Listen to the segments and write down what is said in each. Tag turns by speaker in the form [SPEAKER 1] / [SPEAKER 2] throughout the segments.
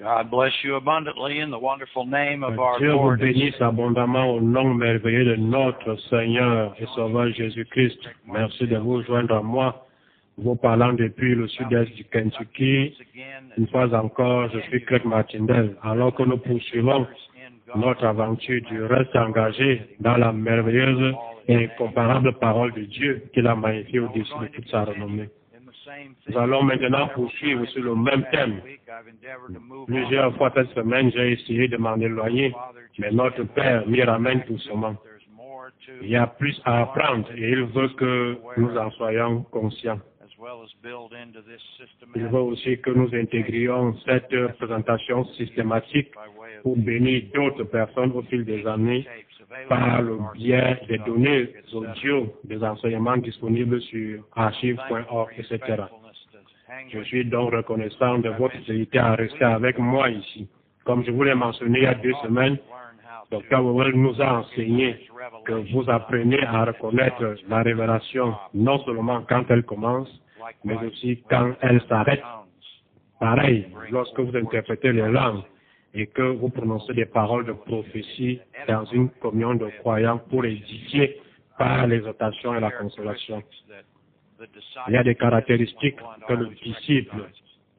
[SPEAKER 1] God bless you abundantly in the wonderful name of our
[SPEAKER 2] Dieu vous
[SPEAKER 1] Lord.
[SPEAKER 2] bénisse abondamment au nom merveilleux de notre Seigneur et Sauveur Jésus-Christ. Merci de vous joindre à moi, vous parlant depuis le sud-est du Kentucky. Une fois encore, je suis Craig Martindale, alors que nous poursuivons notre aventure du reste engagé dans la merveilleuse et incomparable parole de Dieu qu'il a magnifiée au-dessus de toute sa renommée. Nous allons maintenant poursuivre sur le même thème. Plusieurs fois cette semaine, j'ai essayé de m'en éloigner, mais notre Père m'y ramène doucement. Il y a plus à apprendre et il veut que nous en soyons conscients. Il veut aussi que nous intégrions cette présentation systématique pour bénir d'autres personnes au fil des années par le biais des données audio, des enseignements disponibles sur archive.org, etc. Je suis donc reconnaissant de votre fidélité à rester avec moi ici. Comme je vous l'ai mentionné il y a 2 semaines, Dr. Wowell nous a enseigné que vous apprenez à reconnaître la révélation non seulement quand elle commence, mais aussi quand elle s'arrête. Pareil, lorsque vous interprétez les langues et que vous prononcez des paroles de prophétie dans une communion de croyants pour édifier par l'exhortation et la consolation. Il y a des caractéristiques que le disciple,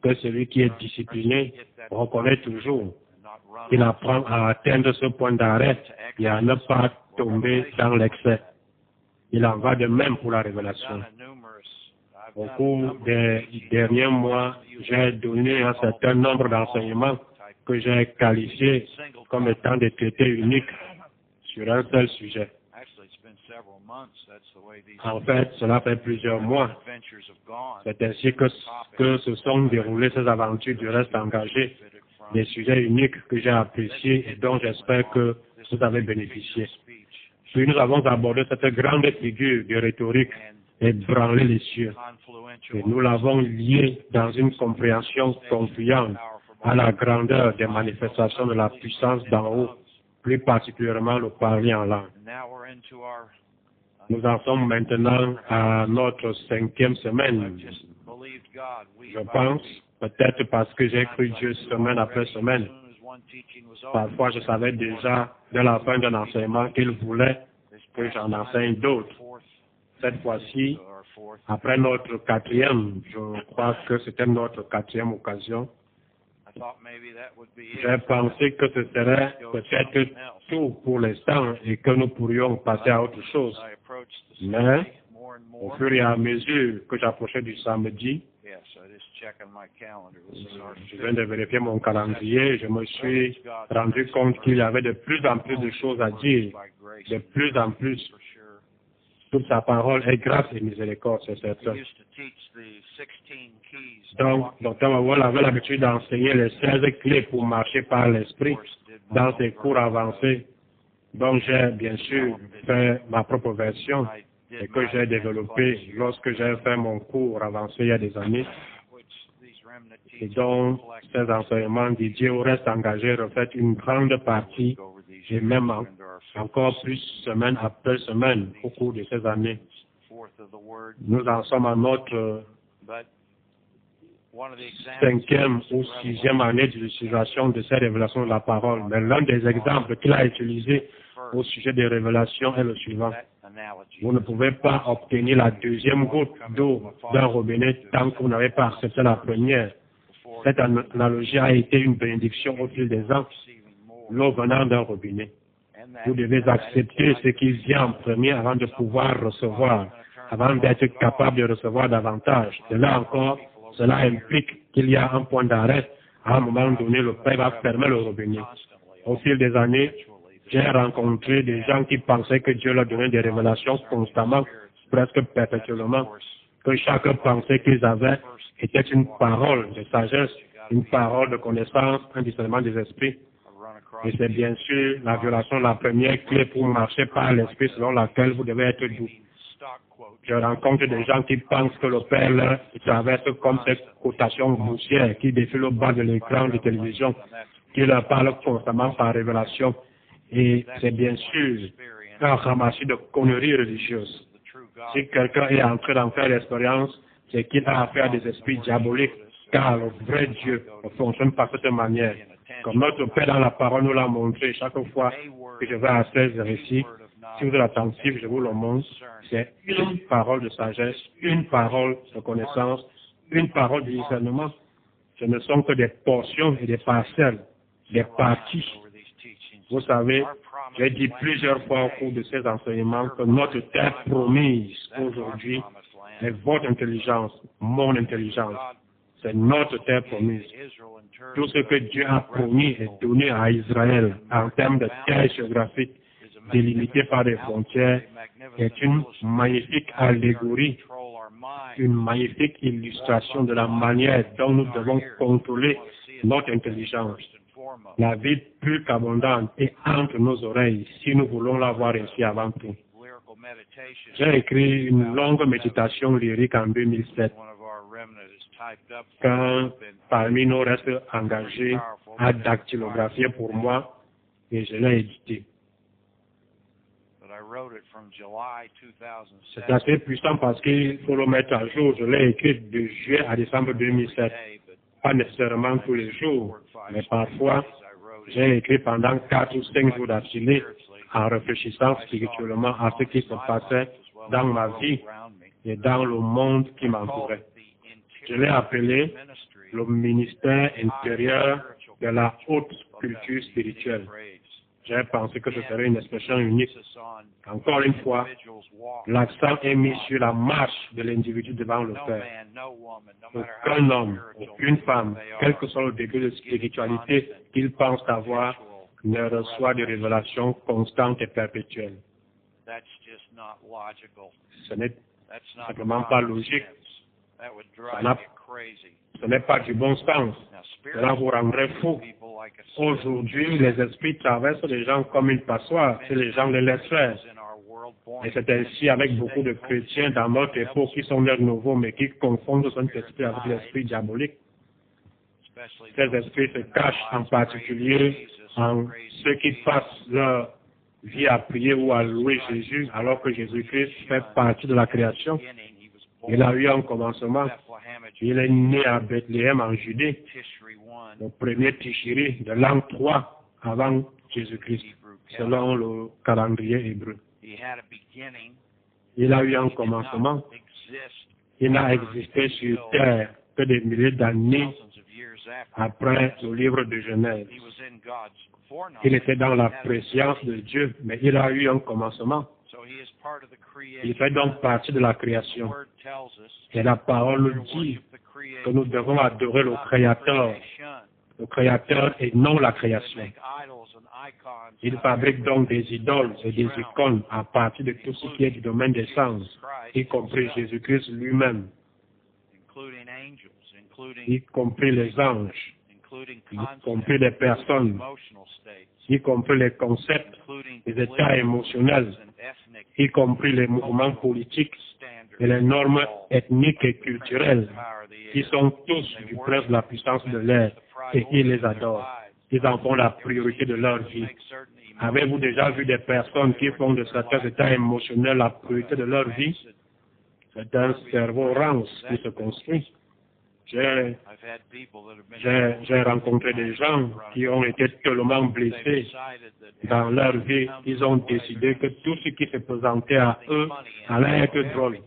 [SPEAKER 2] que celui qui est discipliné, reconnaît toujours. Il apprend à atteindre ce point d'arrêt et à ne pas tomber dans l'excès. Il en va de même pour la révélation. Au cours des derniers mois, j'ai donné un certain nombre d'enseignements que j'ai qualifiés comme étant des traités uniques sur un seul sujet. En fait, cela fait plusieurs mois. C'est ainsi que se sont déroulées ces aventures du reste engagé, des sujets uniques que j'ai appréciés et dont j'espère que vous avez bénéficié. Puis nous avons abordé cette grande figure de rhétorique et branlé les cieux. Et nous l'avons lié dans une compréhension confiante à la grandeur des manifestations de la puissance d'en haut, plus particulièrement le parler en langue. Nous en sommes maintenant à notre 5e semaine. Je pense, peut-être parce que j'ai cru Dieu semaine après semaine. Parfois, je savais déjà dès la fin d'un enseignement qu'il voulait que j'en enseigne d'autres. Cette fois-ci, après notre 4e, je crois que c'était notre 4e occasion, j'ai pensé que ce serait peut-être tout pour l'instant et que nous pourrions passer à autre chose. Mais, au fur et à mesure que j'approchais du samedi, je viens de vérifier mon calendrier, je me suis rendu compte qu'il y avait de plus en plus de choses à dire, de plus en plus. Toute sa parole est grâce et miséricorde, c'est certain. Donc, Dr. Wowell avait l'habitude d'enseigner les 16 clés pour marcher par l'esprit dans ses cours avancés. Donc, j'ai bien sûr fait ma propre version et que j'ai développée lorsque j'ai fait mon cours avancé il y a des années. Et donc, ces enseignements dédiés au reste engagé reflètent une grande partie et même encore plus semaine après semaine au cours de ces années. Nous en sommes à notre 5e ou 6e année d'utilisation de ces révélations de la parole. Mais l'un des exemples qu'il a utilisé au sujet des révélations est le suivant. Vous ne pouvez pas obtenir la 2e goutte d'eau d'un robinet tant que vous n'avez pas accepté la première. Cette analogie a été une bénédiction au fil des ans, l'eau venant d'un robinet. Vous devez accepter ce qui vient en premier avant de pouvoir recevoir, avant d'être capable de recevoir davantage. De là encore, cela implique qu'il y a un point d'arrêt. À un moment donné, le Père va fermer le robinet. Au fil des années, j'ai rencontré des gens qui pensaient que Dieu leur donnait des révélations constamment, presque perpétuellement, que chaque pensée qu'ils avaient était une parole de sagesse, une parole de connaissance, un discernement des esprits. Et c'est bien sûr la violation de la première clé pour marcher par l'esprit selon laquelle vous devez être doux. Je rencontre des gens qui pensent que le Père leur traverse comme cette cotation boursière qui défile au bas de l'écran de télévision, qui leur parle constamment par révélation. Et c'est bien sûr un ramassis de conneries religieuses. Si quelqu'un est en train d'en faire l'expérience, c'est qu'il a affaire à des esprits diaboliques. car le vrai Dieu ne fonctionne pas de cette manière. Comme notre Père dans la parole nous l'a montré chaque fois que je vais à 16 récits, si vous êtes attentif, je vous le montre, c'est une parole de sagesse, une parole de connaissance, une parole de discernement. Ce ne sont que des portions et des parcelles, des parties. Vous savez, j'ai dit plusieurs fois au cours de ces enseignements que notre terre promise aujourd'hui est votre intelligence, mon intelligence. C'est notre terre promise. Tout ce que Dieu a promis est donné à Israël en termes de terre géographique, délimitée par des frontières, est une magnifique allégorie, une magnifique illustration de la manière dont nous devons contrôler notre intelligence. La vie plus qu'abondante est entre nos oreilles si nous voulons l'avoir ainsi avant tout. J'ai écrit une longue méditation lyrique en 2007 quand parmi nous restes engagés à dactylographier pour moi et je l'ai édité. C'est assez puissant parce qu'il faut le mettre à jour. Je l'ai écrit de juillet à décembre 2007. Pas nécessairement tous les jours, mais parfois, j'ai écrit pendant 4 ou 5 jours d'affilée en réfléchissant spirituellement à ce qui se passait dans ma vie et dans le monde qui m'entourait. Je l'ai appelé le ministère intérieur de la haute culture spirituelle. J'ai pensé que ce serait une expression unique. Encore une fois, l'accent est mis sur la marche de l'individu devant le Père. Aucun homme, aucune femme, quel que soit le degré de spiritualité qu'il pense avoir, ne reçoit de révélations constantes et perpétuelles. Ce n'est simplement pas logique. Ce n'est pas du bon sens. Cela vous rendrait fou. Aujourd'hui, les esprits traversent les gens comme une passoire et les gens les laissent faire. Et c'est ainsi avec beaucoup de chrétiens dans notre époque qui sont nés de nouveau, mais qui confondent son esprit avec l'esprit diabolique. Ces esprits se cachent en particulier en ceux qui passent leur vie à prier ou à louer Jésus, alors que Jésus-Christ fait partie de la création. Il a eu un commencement. Il est né à Bethléem en Judée, le premier Tishri de l'an 3 avant Jésus-Christ, selon le calendrier hébreu. Il a eu un commencement. Il n'a existé sur terre que des milliers d'années après le livre de Genèse. Il était dans la préscience de Dieu, mais il a eu un commencement. Il fait donc partie de la création. Et la parole nous dit que nous devons adorer le Créateur et non la création. Il fabrique donc des idoles et des icônes à partir de tout ce qui est du domaine des sens, y compris Jésus-Christ lui-même, y compris les anges, y compris les personnes, y compris les concepts, les états émotionnels, y compris les mouvements politiques et les normes ethniques et culturelles, qui sont tous du prince de la puissance de l'air, et ils les adorent. Ils en font la priorité de leur vie. Avez-vous déjà vu des personnes qui font de certains états émotionnels la priorité de leur vie? C'est un cerveau rance qui se construit. J'ai rencontré des gens qui ont été tellement blessés dans leur vie, ils ont décidé que tout ce qui se présentait à eux allait être drôle.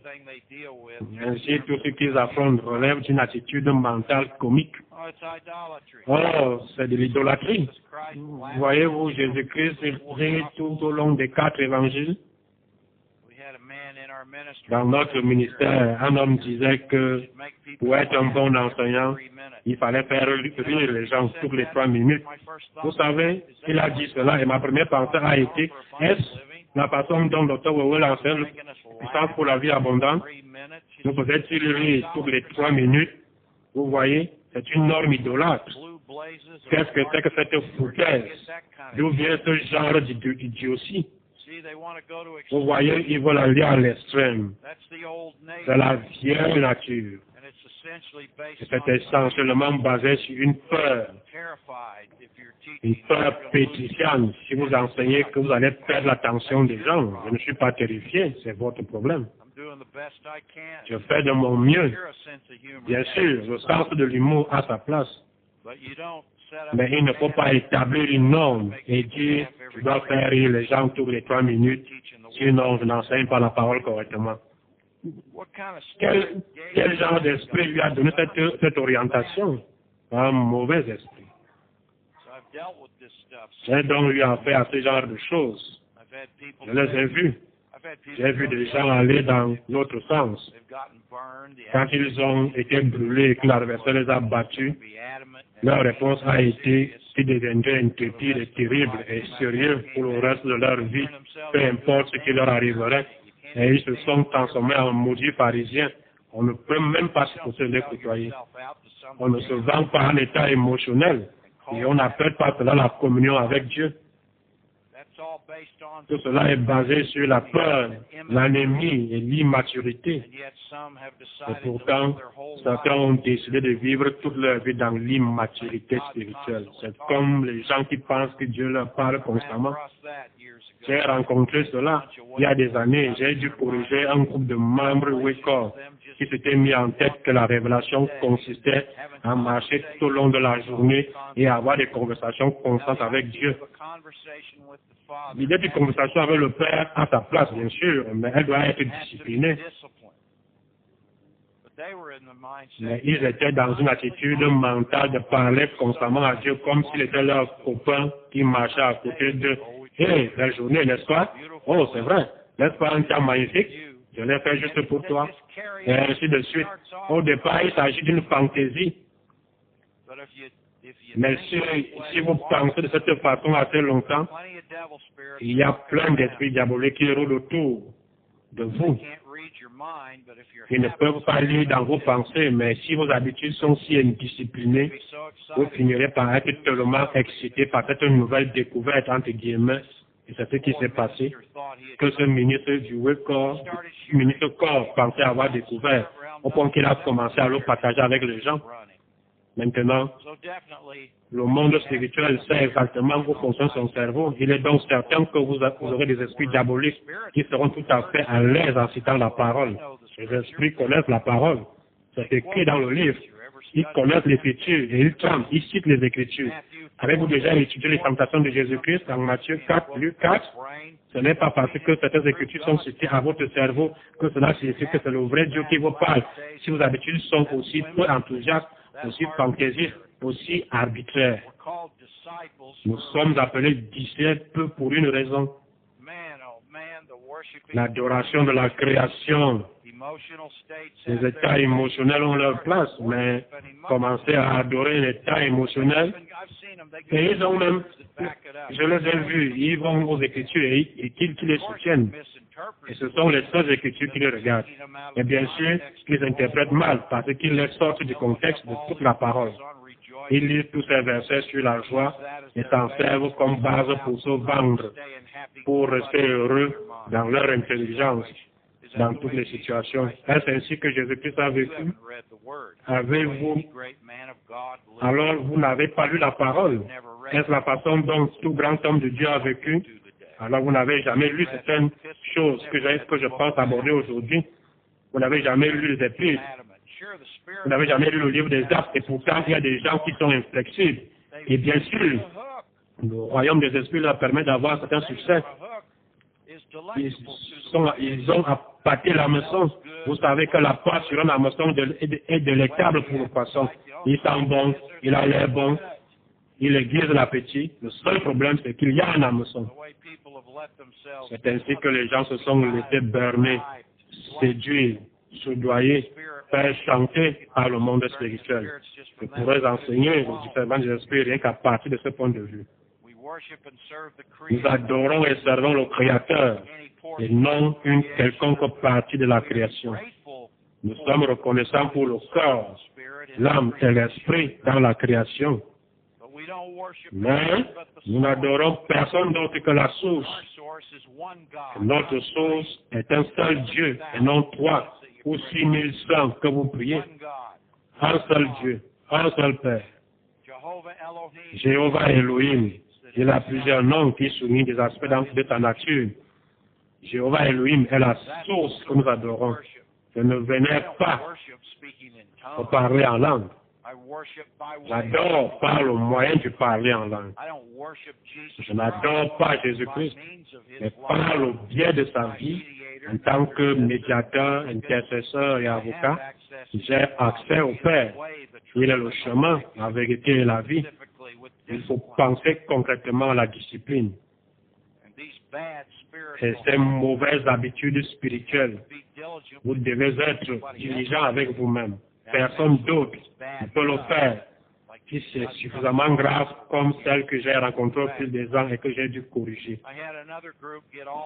[SPEAKER 2] Ainsi, tout ce qu'ils affrontent relève d'une attitude mentale comique. Oh, c'est de l'idolâtrie. Voyez-vous, Jésus-Christ est pris tout au long des 4 évangiles. Dans notre ministère, un homme disait que pour être un bon enseignant, il fallait faire rire les gens toutes les 3 minutes. Vous savez, il a dit cela et ma première pensée a été, est-ce la façon dont le Dr. Wewell enseigne puissance pour la vie abondante? Nous faisait-il rire toutes les 3 minutes? Vous voyez, c'est une norme idolâtre. Qu'est-ce que c'est que cette foutaise? D'où vient ce genre d'idiotie? Vous voyez, ils veulent aller à l'extrême. C'est la vieille nature. C'est essentiellement basé sur une peur pétrifiante. Si vous enseignez que vous allez perdre l'attention des gens, je ne suis pas terrifié, c'est votre problème. Je fais de mon mieux. Bien sûr, le sens de l'humour a sa place. Mais il ne faut pas établir une norme et dire je dois faire rire les gens tous les 3 minutes, sinon je n'enseigne pas la parole correctement. Quel genre d'esprit lui a donné cette orientation? Un mauvais esprit. J'ai donc eu affaire à ce genre de choses. Je les ai vus. J'ai vu des gens aller dans l'autre sens. Quand ils ont été brûlés et que l'adversaire les a battus, leur réponse a été qu'ils deviendraient intrépides et terribles et sérieux pour le reste de leur vie, peu importe ce qui leur arriverait. Et ils se sont transformés en maudits pharisiens. On ne peut même pas se les côtoyer. On ne se vend pas en état émotionnel et on n'appelle pas cela la communion avec Dieu. Tout cela est basé sur la peur, l'anémie et l'immaturité. Et pourtant, certains ont décidé de vivre toute leur vie dans l'immaturité spirituelle. C'est comme les gens qui pensent que Dieu leur parle constamment. J'ai rencontré cela il y a des années. J'ai dû corriger un groupe de membres Wake-Up qui s'étaient mis en tête que la révélation consistait à marcher tout au long de la journée et à avoir des conversations constantes avec Dieu. L'idée de conversation avec le Père a sa place, bien sûr, mais elle doit être disciplinée. Mais ils étaient dans une attitude mentale de parler constamment à Dieu comme s'il était leur copain qui marchait à côté d'eux. Hé, belle journée, n'est-ce pas? Oh, c'est vrai. N'est-ce pas un temps magnifique? Je l'ai fait juste pour toi. Et ainsi de suite. Au départ, il s'agit d'une fantaisie. Mais si vous pensez de cette façon assez longtemps, il y a plein d'esprits diaboliques qui roulent autour de vous. Ils ne peuvent pas lire dans vos pensées, mais si vos habitudes sont si indisciplinées, vous finirez par être tellement excité par cette nouvelle découverte, entre guillemets, et c'est ce qui s'est passé, que ce ministre du ministre corps pensait avoir découvert, au point qu'il a commencé à le partager avec les gens. Maintenant, le monde spirituel sait exactement où fonctionne son cerveau. Il est donc certain que vous aurez des esprits diaboliques qui seront tout à fait à l'aise en citant la parole. Les esprits connaissent la parole. C'est écrit dans le livre. Ils connaissent l'Écriture et ils tremblent. Ils citent les Écritures. Avez-vous déjà étudié les tentations de Jésus-Christ en Matthieu 4, Luc 4? Ce n'est pas parce que certaines Écritures sont citées à votre cerveau que cela signifie que c'est le vrai Dieu qui vous parle. Si vos habitudes sont aussi peu enthousiastes, aussi fantaisistes, aussi arbitraires. Nous sommes appelés disciples pour une raison. L'adoration de la création. Les états émotionnels ont leur place, mais commencer à adorer un état émotionnel, et ils ont même, je les ai vus, ils vont aux Écritures et qu'ils les soutiennent. Et ce sont les seules Écritures qui les regardent. Et bien sûr, ils interprètent mal parce qu'ils les sortent du contexte de toute la parole. Ils lisent tous ces versets sur la joie et s'en servent comme base pour se vendre, pour rester heureux dans leur intelligence, dans toutes les situations. Est-ce ainsi que Jésus-Christ a vécu? Avez-vous? Alors, vous n'avez pas lu la parole. Est-ce la façon dont tout grand homme de Dieu a vécu? Alors, vous n'avez jamais lu certaines choses que je pense aborder aujourd'hui. Vous n'avez jamais lu les épîtres. Vous n'avez jamais lu le livre des Actes. Et pourtant, il y a des gens qui sont inflexibles. Et bien sûr, le royaume des esprits leur permet d'avoir certains succès. Ils ont appâté l'hameçon. Vous savez que la pâte sur un hameçon est délectable pour le poisson. Il sent bon, il a l'air bon, il aiguise l'appétit. Le seul problème, c'est qu'il y a un hameçon. C'est ainsi que les gens se sont laissés berner, séduire, soudoyer, faire chanter par le monde spirituel. Je pourrais enseigner les différents esprits rien qu'à partir de ce point de vue. Nous adorons et servons le Créateur et non une quelconque partie de la création. Nous sommes reconnaissants pour le corps, l'âme et l'esprit dans la création. Mais nous n'adorons personne d'autre que la source. Notre source est un seul Dieu et non 3 ou 6100 que vous priez. Un seul Dieu, un seul Père. Jéhovah Elohim. Il a plusieurs noms qui soulignent des aspects de ta nature. Jéhovah Elohim est la source que nous adorons. Je ne venais pas pour parler en langue. J'adore par le moyen de parler en langue. Je n'adore pas Jésus-Christ, mais par le biais de sa vie, en tant que médiateur, intercesseur et avocat, j'ai accès au Père. Il est le chemin, la vérité et la vie. Il faut penser concrètement à la discipline. Et ces mauvaises habitudes spirituelles, vous devez être diligent avec vous-même. Personne d'autre ne peut le faire. Si c'est suffisamment grave comme celle que j'ai rencontrée au fil des ans et que j'ai dû corriger.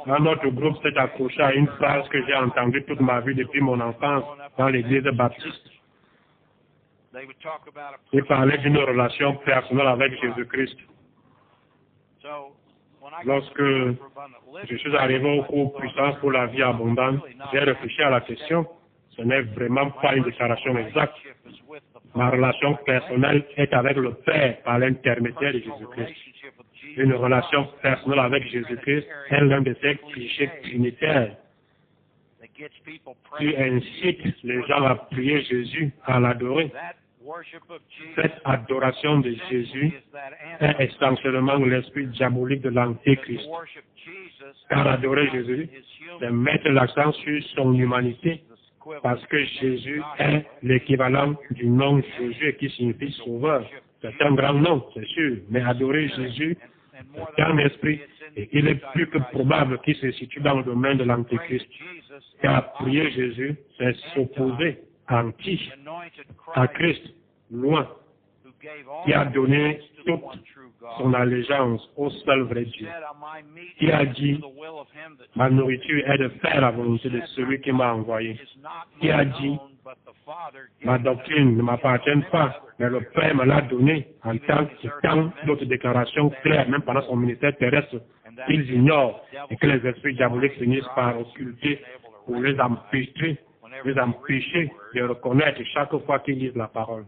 [SPEAKER 2] Un autre groupe s'est accroché à une phrase que j'ai entendue toute ma vie depuis mon enfance dans l'église baptiste. Il parlait d'une relation personnelle avec Jésus-Christ. Lorsque je suis arrivé au cours Puissance pour la vie abondante, j'ai réfléchi à la question. Ce n'est vraiment pas une déclaration exacte. Ma relation personnelle est avec le Père par l'intermédiaire de Jésus-Christ. Une relation personnelle avec Jésus-Christ est l'un de ces clichés trinitaires qui incitent les gens à prier Jésus, à l'adorer. Cette adoration de Jésus est essentiellement l'esprit diabolique de l'Antéchrist. Car adorer Jésus, c'est mettre l'accent sur son humanité, parce que Jésus est l'équivalent du nom Jésus qui signifie sauveur. C'est un grand nom, c'est sûr, mais adorer Jésus, c'est un esprit, et il est plus que probable qu'il se situe dans le domaine de l'Antéchrist. Car prier Jésus, c'est s'opposer anti à Christ, loin, qui a donné toute son allégeance au seul vrai Dieu, qui a dit, ma nourriture est de faire la volonté de celui qui m'a envoyé, qui a dit, ma doctrine ne m'appartient pas, mais le Père me l'a donné en tant d'autres déclarations claires, même pendant son ministère terrestre, ils ignorent et que les esprits diaboliques finissent par occulter pour les empêcher de reconnaître chaque fois qu'ils lisent la parole.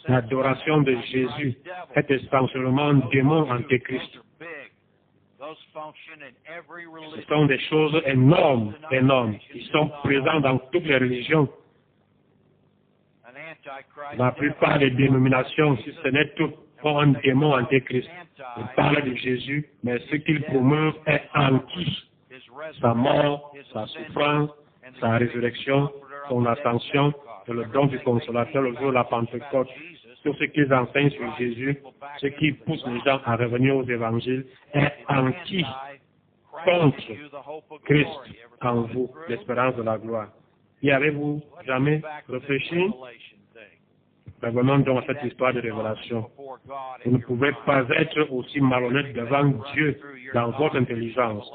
[SPEAKER 2] L'adoration de Jésus est essentiellement un démon antéchrist. Ce sont des choses énormes, qui sont présentes dans toutes les religions. La plupart des dénominations, si ce n'est toutes, ont un démon antéchrist. Ils parlent de Jésus, mais ce qu'ils promeuvent est anti. Sa mort, sa souffrance, sa résurrection, son ascension, et le don du consolateur le jour de la Pentecôte. Tout ce qu'ils enseignent sur Jésus, ce qui pousse les gens à revenir aux évangiles, est anti, contre Christ en vous, l'espérance de la gloire. Y avez-vous jamais réfléchi? Revenons donc à cette histoire de révélation. Vous ne pouvez pas être aussi malhonnête devant Dieu dans votre intelligence.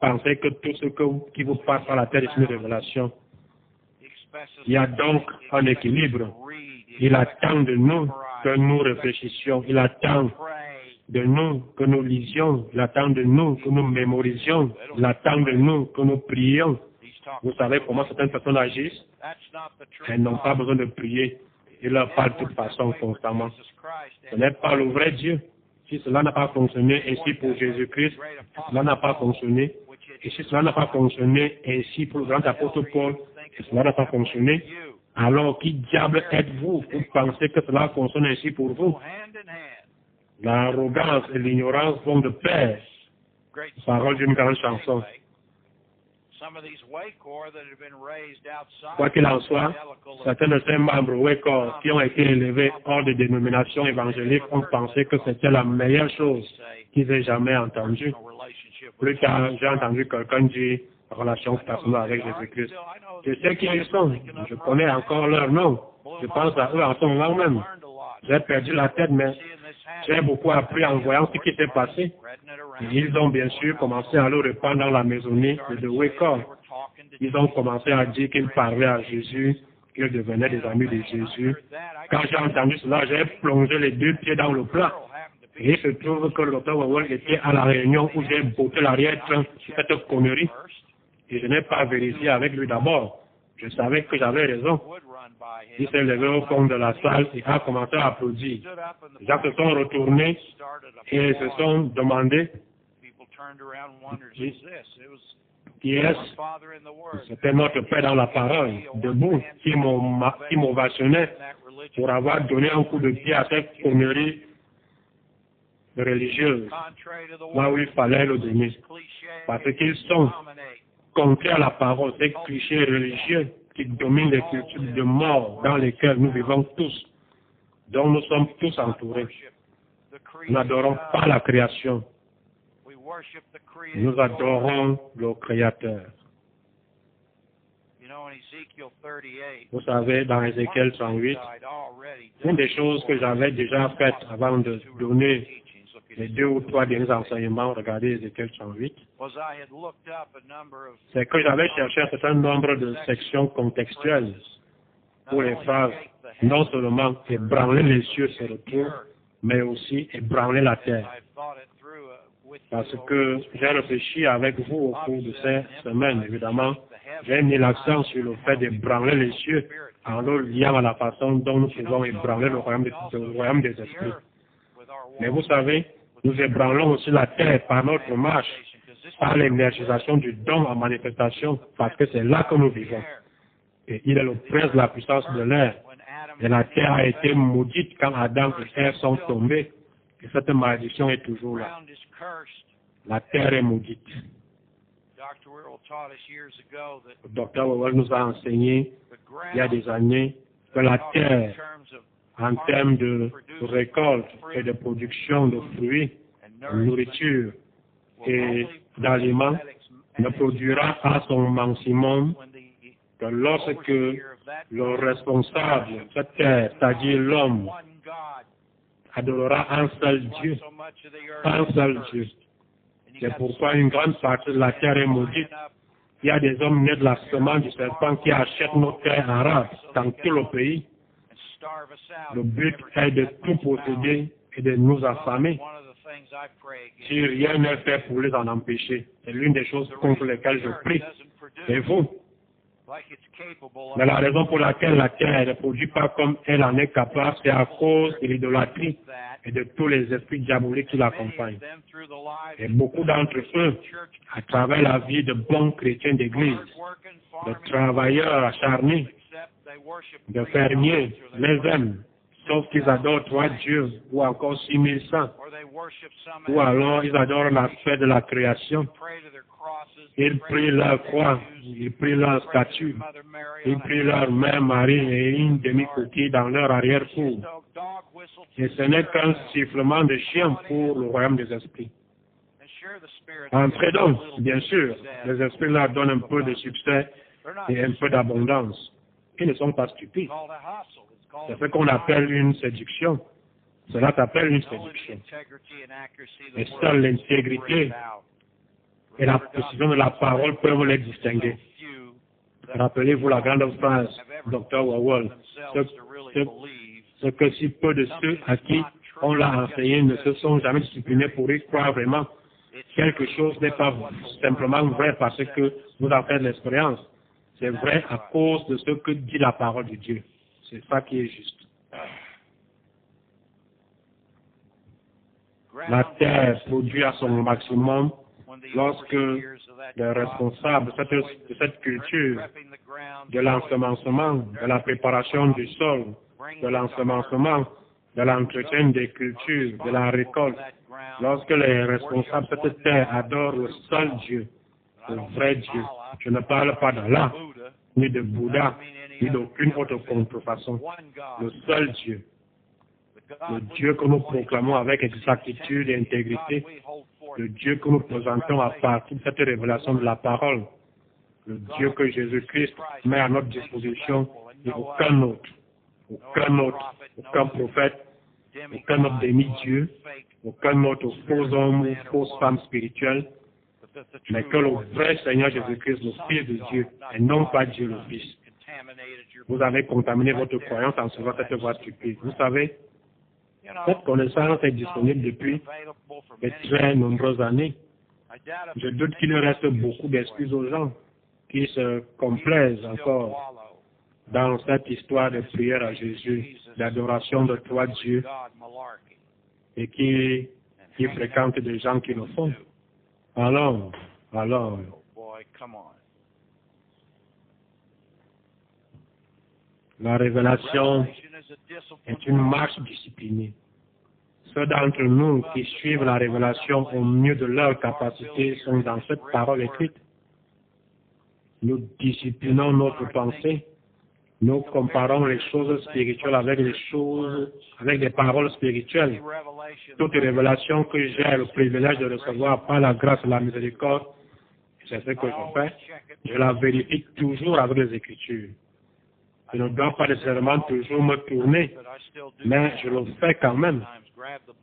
[SPEAKER 2] Pensez que tout ce qui vous passe par la tête est une révélation. Il y a donc un équilibre. Il attend de nous que nous réfléchissions. Il attend de nous que nous lisions. Il attend de nous que nous mémorisions. Il attend de nous que nous prions. Vous savez comment certaines personnes agissent? Elles n'ont pas besoin de prier. Ils leur parlent de toute façon constamment. Ce n'est pas le vrai Dieu. Si cela n'a pas fonctionné ainsi pour Jésus-Christ, cela n'a pas fonctionné. Et si cela n'a pas fonctionné ainsi pour le grand apôtre Paul, et cela n'a pas fonctionné, alors qui diable êtes-vous pour penser que cela fonctionne ainsi pour vous? L'arrogance et l'ignorance vont de pair. Parole d'une grande chanson. Quoi qu'il en soit, certains de ces membres Waycor qui ont été élevés hors des dénominations évangéliques ont pensé que c'était la meilleure chose qu'ils aient jamais entendue. Plus tard, j'ai entendu quelqu'un dire relation personnelle avec Jésus-Christ. Je sais qui ils sont. Je connais encore leur nom. Je pense à eux en ce moment même. J'ai perdu la tête, mais j'ai beaucoup appris en voyant ce qui s'est passé. Et ils ont bien sûr commencé à le répandre dans la maisonnée de Waycor. Ils ont commencé à dire qu'ils parlaient à Jésus, qu'ils devenaient des amis de Jésus. Quand j'ai entendu cela, j'ai plongé les deux pieds dans le plat. Et il se trouve que le docteur Wawel était à la réunion où j'ai botté l'arrière-train sur cette connerie. Et je n'ai pas vérifié avec lui d'abord. Je savais que j'avais raison. Il s'est levé au fond de la salle et a commencé à applaudir. Les gens se sont retournés et se sont demandé. qui est-ce? C'était notre Père dans la parole, debout, qui m'ovationnait pour avoir donné un coup de pied à cette connerie religieuse, là où il fallait le donner. Parce qu'ils sont contraires à la parole, ces clichés religieux qui dominent les cultures de mort dans lesquelles nous vivons tous, dont nous sommes tous entourés. Nous n'adorons pas la création. Nous adorons le Créateur. Vous savez, dans Ézéchiel 38, une des choses que j'avais déjà faites avant de donner les 2 ou 3 derniers enseignements, regardez Ézéchiel 38, c'est que j'avais cherché un certain nombre de sections contextuelles pour les phrases, non seulement ébranler les cieux sur le tour, mais aussi ébranler la terre. Parce que j'ai réfléchi avec vous au cours de ces semaines, évidemment, j'ai mis l'accent sur le fait d'ébranler les cieux en le liant à la façon dont nous pouvons ébranler le royaume des esprits. Mais vous savez, nous ébranlons aussi la terre par notre marche, par l'énergisation du don en manifestation, parce que c'est là que nous vivons. Et il est le prince de la puissance de l'air. Et la terre a été maudite quand Adam et Ève sont tombés. Et cette malédiction est toujours là. La terre est maudite. Le docteur Wowell nous a enseigné il y a des années que la terre, en termes de récolte et de production de fruits, de nourriture et d'aliments, ne produira à son maximum que lorsque le responsable de cette terre, c'est-à-dire l'homme, adorera un seul Dieu. Un seul Dieu. C'est pourquoi une grande partie de la terre est maudite. Il y a des hommes nés de la semence du serpent qui achètent nos terres arabes dans tout le pays. Le but est de tout posséder et de nous affamer. Si rien n'est fait pour les en empêcher, c'est l'une des choses contre lesquelles je prie. Et vous? Mais la raison pour laquelle la terre ne produit pas comme elle en est capable, c'est à cause de l'idolâtrie et de tous les esprits diaboliques qui l'accompagnent. Et beaucoup d'entre eux, à travers la vie de bons chrétiens d'église, de travailleurs acharnés, de fermiers, les aiment, sauf qu'ils adorent 3 dieux ou encore 6100. Ou alors ils adorent l'aspect de la création. Ils prient leur croix, ils prient leur statue, ils prient leur mère Marie et une demi-coquille dans leur arrière-cour. Et ce n'est qu'un sifflement de chien pour le royaume des esprits. Entrez donc, bien sûr, les esprits leur donnent un peu de succès et un peu d'abondance. Ils ne sont pas stupides. C'est ce qu'on appelle une séduction. Cela s'appelle une séduction. Et seule l'intégrité et la précision de la parole peuvent les distinguer. Rappelez-vous la grande phrase, Dr. Wowell, ce que si peu de ceux à qui on l'a enseigné ne se sont jamais disciplinés pour y croire vraiment. Quelque chose n'est pas simplement vrai parce que vous en faites l'expérience. C'est vrai à cause de ce que dit la parole de Dieu. C'est ça qui est juste. La terre produit à son maximum lorsque les responsables de cette culture, de l'ensemencement, de la préparation du sol, de l'ensemencement, de l'entretien des cultures, de la récolte, lorsque les responsables de cette terre adorent le seul Dieu, le vrai Dieu. Je ne parle pas d'Allah, ni de Bouddha, ni d'aucune autre contrefaçon. Le seul Dieu. Le Dieu que nous proclamons avec exactitude et intégrité, le Dieu que nous présentons à partir de cette révélation de la parole, le Dieu que Jésus-Christ met à notre disposition et aucun autre, aucun prophète, aucun autre demi-dieu, aucun autre faux homme ou fausse femme spirituelle, mais que le vrai Seigneur Jésus-Christ, le Fils de Dieu, et non pas Dieu le Fils. Vous avez contaminé votre croyance en suivant cette voie stupide. Vous savez, cette connaissance est disponible depuis de très nombreuses années. Je doute qu'il reste beaucoup d'excuses aux gens qui se complaisent encore dans cette histoire de prière à Jésus, d'adoration de 3 dieux, et qui fréquentent des gens qui le font. Alors, La révélation est une marche disciplinée. Ceux d'entre nous qui suivent la révélation au mieux de leur capacité sont dans cette parole écrite. Nous disciplinons notre pensée. Nous comparons les choses spirituelles avec des paroles spirituelles. Toute révélation que j'ai le privilège de recevoir par la grâce et la miséricorde, c'est ce que je fais. Je la vérifie toujours avec les Écritures. Je ne dois pas nécessairement toujours me tourner, mais je le fais quand même.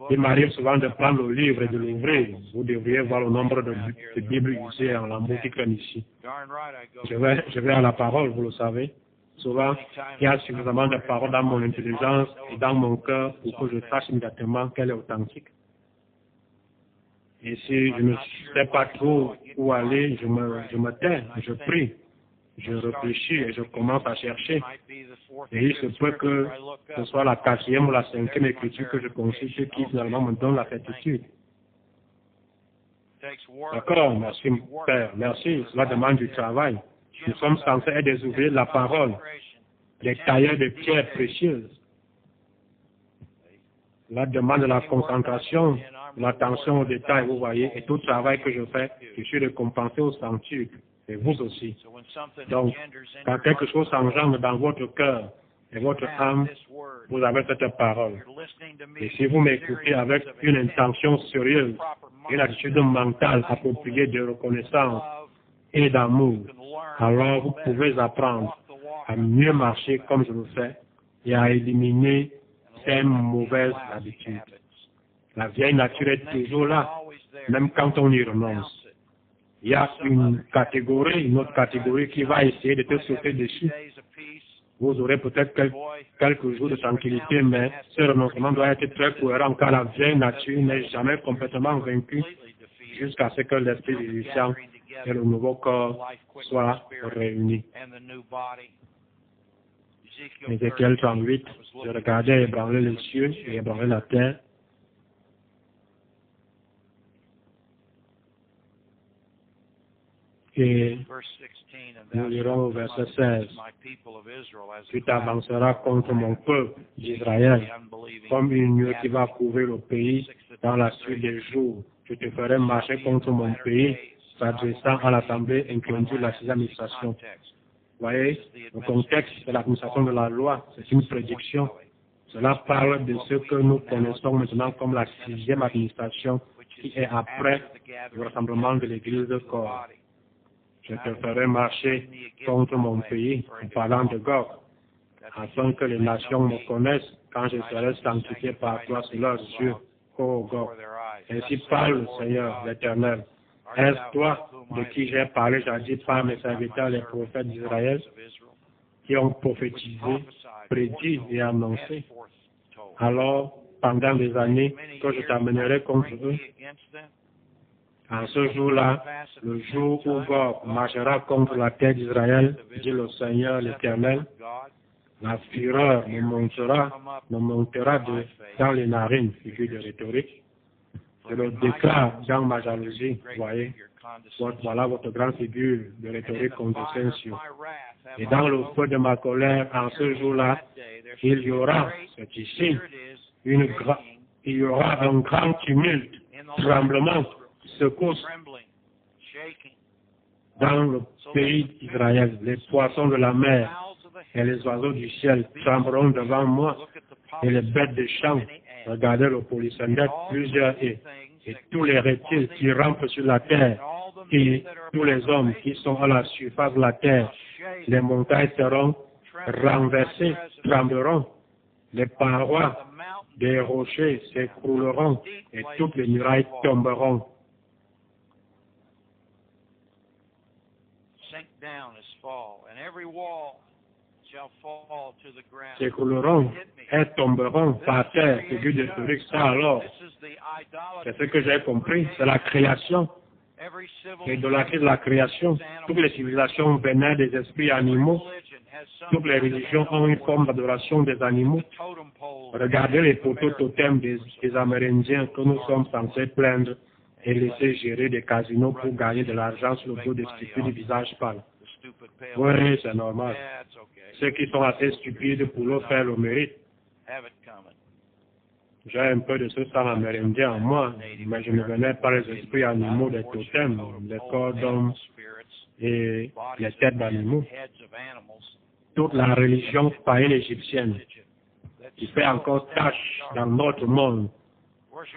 [SPEAKER 2] Il m'arrive souvent de prendre le livre et de l'ouvrir. Vous devriez voir le nombre de Bibles usées en lambeaux qui traînent ici. Je vais à la parole, vous le savez. Souvent, il y a suffisamment de paroles dans mon intelligence et dans mon cœur pour que je sache immédiatement qu'elle est authentique. Et si je ne sais pas trop où aller, je me tais, je prie, je réfléchis et je commence à chercher. Et il se peut que ce soit la 4e ou la 5e écriture que je consulte qui finalement me donne la certitude. D'accord, merci Père, merci, cela demande du travail. Nous sommes censés être des ouvriers de la parole, des tailleurs de pierres précieuses. Cela demande de la concentration, de l'attention aux détails, vous voyez, et tout travail que je fais, je suis récompensé au centuple, et vous aussi. Donc, quand quelque chose s'engendre dans votre cœur et votre âme, vous avez cette parole. Et si vous m'écoutez avec une intention sérieuse, une attitude mentale appropriée de reconnaissance et d'amour, alors vous pouvez apprendre à mieux marcher comme je le fais et à éliminer ces mauvaises habitudes. La vieille nature est toujours là, même quand on y renonce. Il y a une autre catégorie qui va essayer de te sauter dessus. Vous aurez peut-être quelques jours de tranquillité, mais ce renoncement doit être très cohérent car la vieille nature n'est jamais complètement vaincue jusqu'à ce que l'esprit vivifiant et le nouveau corps soient réunis. Ézéchiel 38, je regardais ébranler les cieux et ébranler la terre. Et nous lirons au verset 16. Tu t'avanceras contre mon peuple d'Israël, comme une nuée qui va couvrir le pays dans la suite des jours. Je te ferai marcher contre mon pays, s'adressant à l'Assemblée inclue la 6e administration. Vous voyez, le contexte de l'administration de la loi, c'est une prédiction. Cela parle de ce que nous connaissons maintenant comme la 6e administration, qui est après le rassemblement de l'Église de corps. Je te ferai marcher contre mon pays, en parlant de Gog, afin que les nations me connaissent quand je serai sanctifié par toi sur leurs yeux, ô Gog. Ainsi parle le Seigneur, l'Éternel. Est-ce toi de qui j'ai parlé jadis par mes serviteurs, les prophètes d'Israël, qui ont prophétisé, prédit et annoncé? Alors, pendant des années, que je t'amènerai contre eux, en ce jour-là, le jour où Gog marchera contre la terre d'Israël, dit le Seigneur l'Éternel, la fureur me montera dans les narines, figure de rhétorique. Je le déclare dans ma jalousie, voyez. Voilà votre grande figure de rhétorique condescension. Et dans le feu de ma colère, en ce jour-là, il y aura, c'est ici, il y aura un grand tumulte, tremblement, secousse dans le pays d'Israël. Les poissons de la mer et les oiseaux du ciel trembleront devant moi et les bêtes des champs. Regardez le polysandre, plusieurs et tous les reptiles qui rampent sur la terre et tous les hommes qui sont à la surface de la terre. Les montagnes seront renversées, trembleront. Les parois des rochers s'écrouleront et toutes les murailles tomberont. S'écrouleront et tomberont par terre. Figure de Félix, ça alors, c'est ce que j'ai compris, c'est la création, l'idolâtrie de la création. Toutes les civilisations venaient des esprits animaux, toutes les religions ont une forme d'adoration des animaux. Regardez les poteaux totems des Amérindiens que nous sommes censés plaindre et laisser gérer des casinos pour gagner de l'argent sur le dos des stupides visage pâle. Oui, c'est normal. Ceux qui sont assez stupides pour leur faire le mérite. J'ai un peu de ce sang amérindien en moi, mais je ne venais pas les esprits animaux des totems, des corps d'hommes et les têtes d'animaux. Toute la religion païenne égyptienne qui fait encore tâche dans notre monde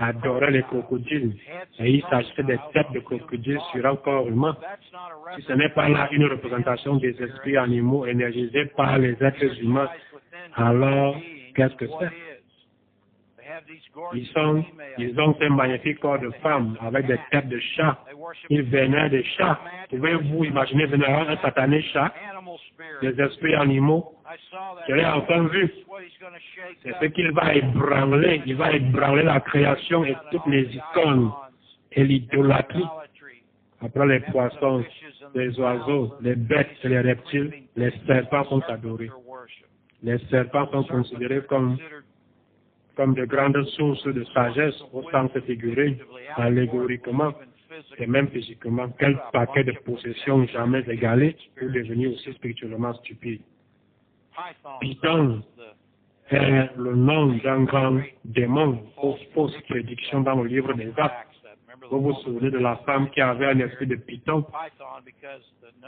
[SPEAKER 2] adorait les crocodiles et il s'agissait des têtes de crocodiles sur un corps humain. Si ce n'est pas là une représentation des esprits animaux énergisés par les êtres humains, alors qu'est-ce que c'est? Ils ont un magnifique corps de femmes avec des têtes de chats. Ils vénèrent des chats. Pouvez-vous imaginer vénérer un satané chat? Des esprits animaux. Je l'ai enfin vu. C'est ce qu'il va ébranler. Il va ébranler la création et toutes les icônes et l'idolâtrie. Après les poissons, les oiseaux, les bêtes et les reptiles, les serpents sont adorés. Les serpents sont considérés comme de grandes sources de sagesse au sens figuré, allégoriquement et même physiquement. Quel paquet de possessions jamais égalées pour devenir aussi spirituellement stupide. Python est le nom d'un grand démon aux fausses prédictions dans le livre des Actes. Vous vous souvenez de la femme qui avait un esprit de Python?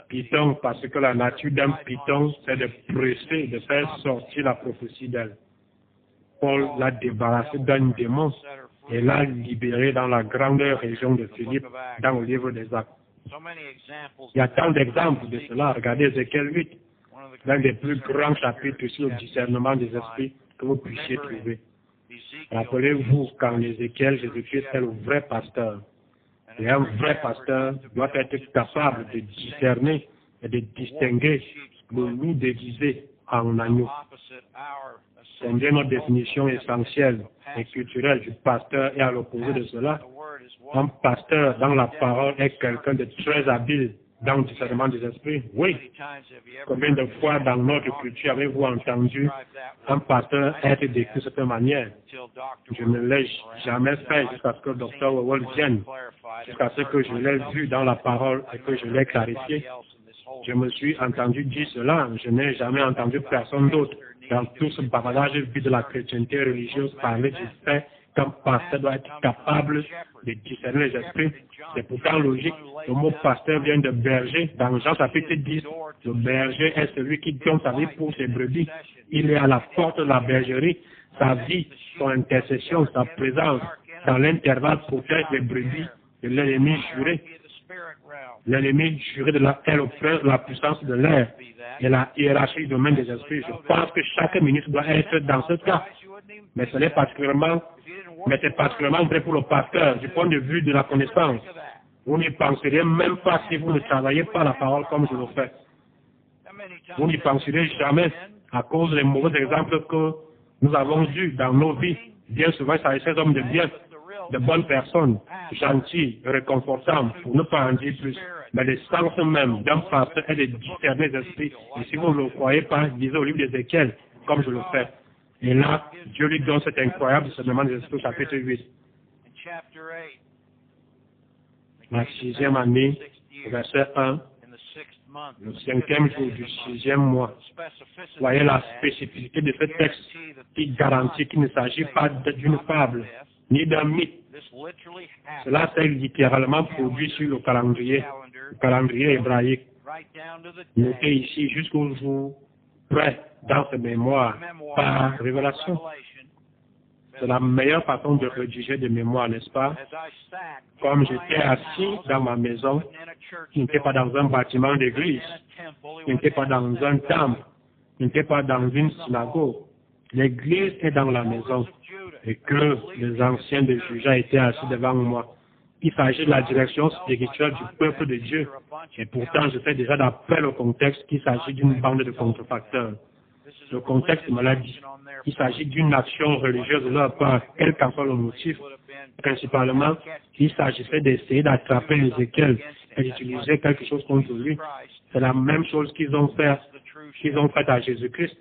[SPEAKER 2] Python parce que la nature d'un Python, c'est de presser, de faire sortir la prophétie d'elle. Paul l'a débarrassé d'un démon et l'a libéré dans la grande région de Philippe, dans le livre des Actes. Il y a tant d'exemples de cela. Regardez Ézéchiel 8, l'un des plus grands chapitres sur le discernement des esprits que vous puissiez trouver. Rappelez-vous qu'en Ézéchiel, Jésus-Christ est le vrai pasteur. Et un vrai pasteur doit être capable de discerner et de distinguer le loup déguisé en agneau. C'est bien notre définition essentielle et culturelle du pasteur et à l'opposé de cela. Un pasteur dans la parole est quelqu'un de très habile dans le discernement des esprits. Oui. Combien de fois dans notre culture avez-vous entendu un pasteur être décrit de cette manière? Je ne l'ai jamais fait jusqu'à ce que le docteur Wowell vienne, jusqu'à ce que je l'ai vu dans la parole et que je l'ai clarifié. Je me suis entendu dire cela, je n'ai jamais entendu personne d'autre dans tout ce bavardage vide de la chrétienté religieuse parler du fait qu'un pasteur doit être capable de discerner les esprits. C'est pourtant logique. Le mot pasteur vient de berger. Dans Jean chapitre 10, le berger est celui qui donne sa vie pour ses brebis. Il est à la porte de la bergerie. Sa vie, son intercession, sa présence dans l'intervalle protège les brebis de l'ennemi juré. L'ennemi juré de la puissance de l'air et la hiérarchie du domaine des esprits. Je pense que chaque ministre doit être dans ce cas. Mais c'est particulièrement vrai pour le pasteur du point de vue de la connaissance. Vous n'y penserez même pas si vous ne travaillez pas la parole comme je le fais. Vous n'y penserez jamais à cause des mauvais exemples que nous avons eus dans nos vies. Bien souvent, ça s'agissait d'hommes de bien, de bonnes personnes, gentilles, réconfortantes, pour ne pas en dire plus. Mais l'essence même d'un pasteur est de discerner les esprits. Et si vous ne le croyez pas, lisez au livre d'Ézéchiel, comme je le fais. Et là, Dieu lui donne cet incroyable discernement des esprits, chapitre 8. La 6e année, verset 1, le 5e jour du 6e mois. Voyez la spécificité de ce texte qui garantit qu'il ne s'agit pas d'une fable, ni d'un mythe. Cela s'est littéralement produit sur le calendrier hébraïque. Notez ici jusqu'au jour près dans ce mémoire par révélation. C'est la meilleure façon de rédiger des mémoires, n'est-ce pas? Comme j'étais assis dans ma maison, qui n'était pas dans un bâtiment d'église, qui n'était pas dans un temple, qui n'était pas dans une synagogue. L'église est dans la maison et que les anciens de Juda étaient assis devant moi. Il s'agit de la direction spirituelle du peuple de Dieu. Et pourtant, je fais déjà d'après le contexte qu'il s'agit d'une bande de contrefacteurs. Le contexte me l'a dit. Il s'agit d'une action religieuse de leur part, quel qu'en soit le motif. Principalement, il s'agissait d'essayer d'attraper Ézéchiel et d'utiliser quelque chose contre lui. C'est la même chose qu'ils ont fait à Jésus-Christ,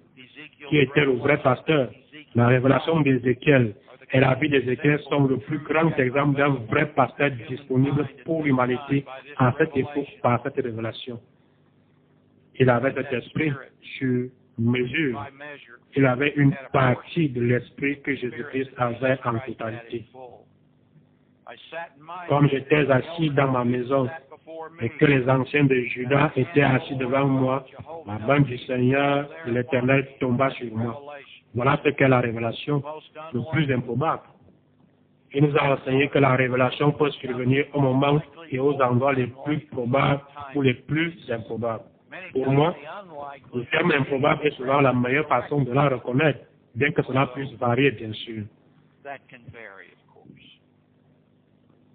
[SPEAKER 2] qui était le vrai pasteur. La révélation d'Ézéchiel Et la vie d'Ézéchiel sont le plus grand exemple d'un vrai pasteur disponible pour l'humanité en cette époque par cette révélation. Il avait cet esprit sur mesure. Il avait une partie de l'esprit que Jésus-Christ avait en totalité. Comme j'étais assis dans ma maison et que les anciens de Juda étaient assis devant moi, la main du Seigneur de l'Éternel tomba sur moi. Voilà ce qu'est la révélation, le plus improbable. Il nous a enseigné que la révélation peut survenir au moment et aux endroits les plus probables ou les plus improbables. Pour moi, le terme improbable est souvent la meilleure façon de la reconnaître, bien que cela puisse varier, bien sûr.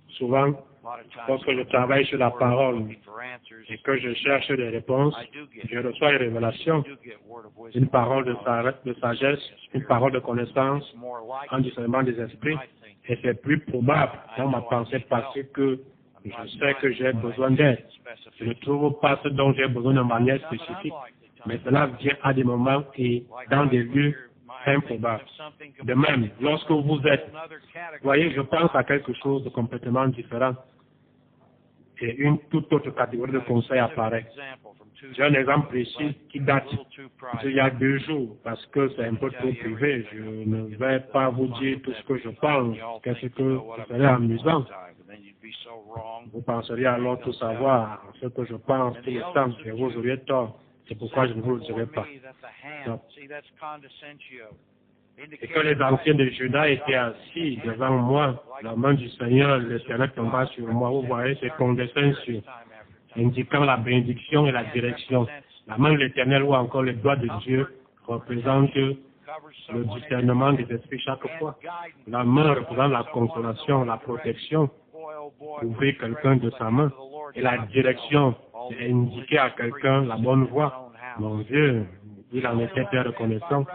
[SPEAKER 2] Souvent, lorsque je travaille sur la parole et que je cherche des réponses, je reçois une révélation, une parole de sagesse, une parole de connaissance, un discernement des esprits, et c'est plus probable dans ma pensée parce que je sais que j'ai besoin d'aide. Je ne trouve pas ce dont j'ai besoin de manière spécifique, mais cela vient à des moments et dans des lieux improbables. De même, lorsque vous êtes, voyez, je pense à quelque chose de complètement différent et une toute autre catégorie de conseils apparaît. J'ai un exemple précis qui date d'il y a 2 jours, parce que c'est un peu trop privé. Je ne vais pas vous dire tout ce que je pense, qu'est-ce que ce serait amusant. Vous penseriez alors tout savoir, ce que je pense tout le temps, et vous auriez tort. C'est pourquoi je ne vous le dirai pas. Non. Et que les anciens de Juda étaient assis devant moi, la main du Seigneur, l'Éternel tomba sur moi. Vous voyez, c'est condescension, indiquant la bénédiction et la direction. La main de l'Éternel ou encore les doigts de Dieu représentent le discernement des esprits chaque fois. La main représente la consolation, la protection, ouvrir quelqu'un de sa main. Et la direction, c'est indiquer à quelqu'un la bonne voie. Mon Dieu, il en était très reconnaissant.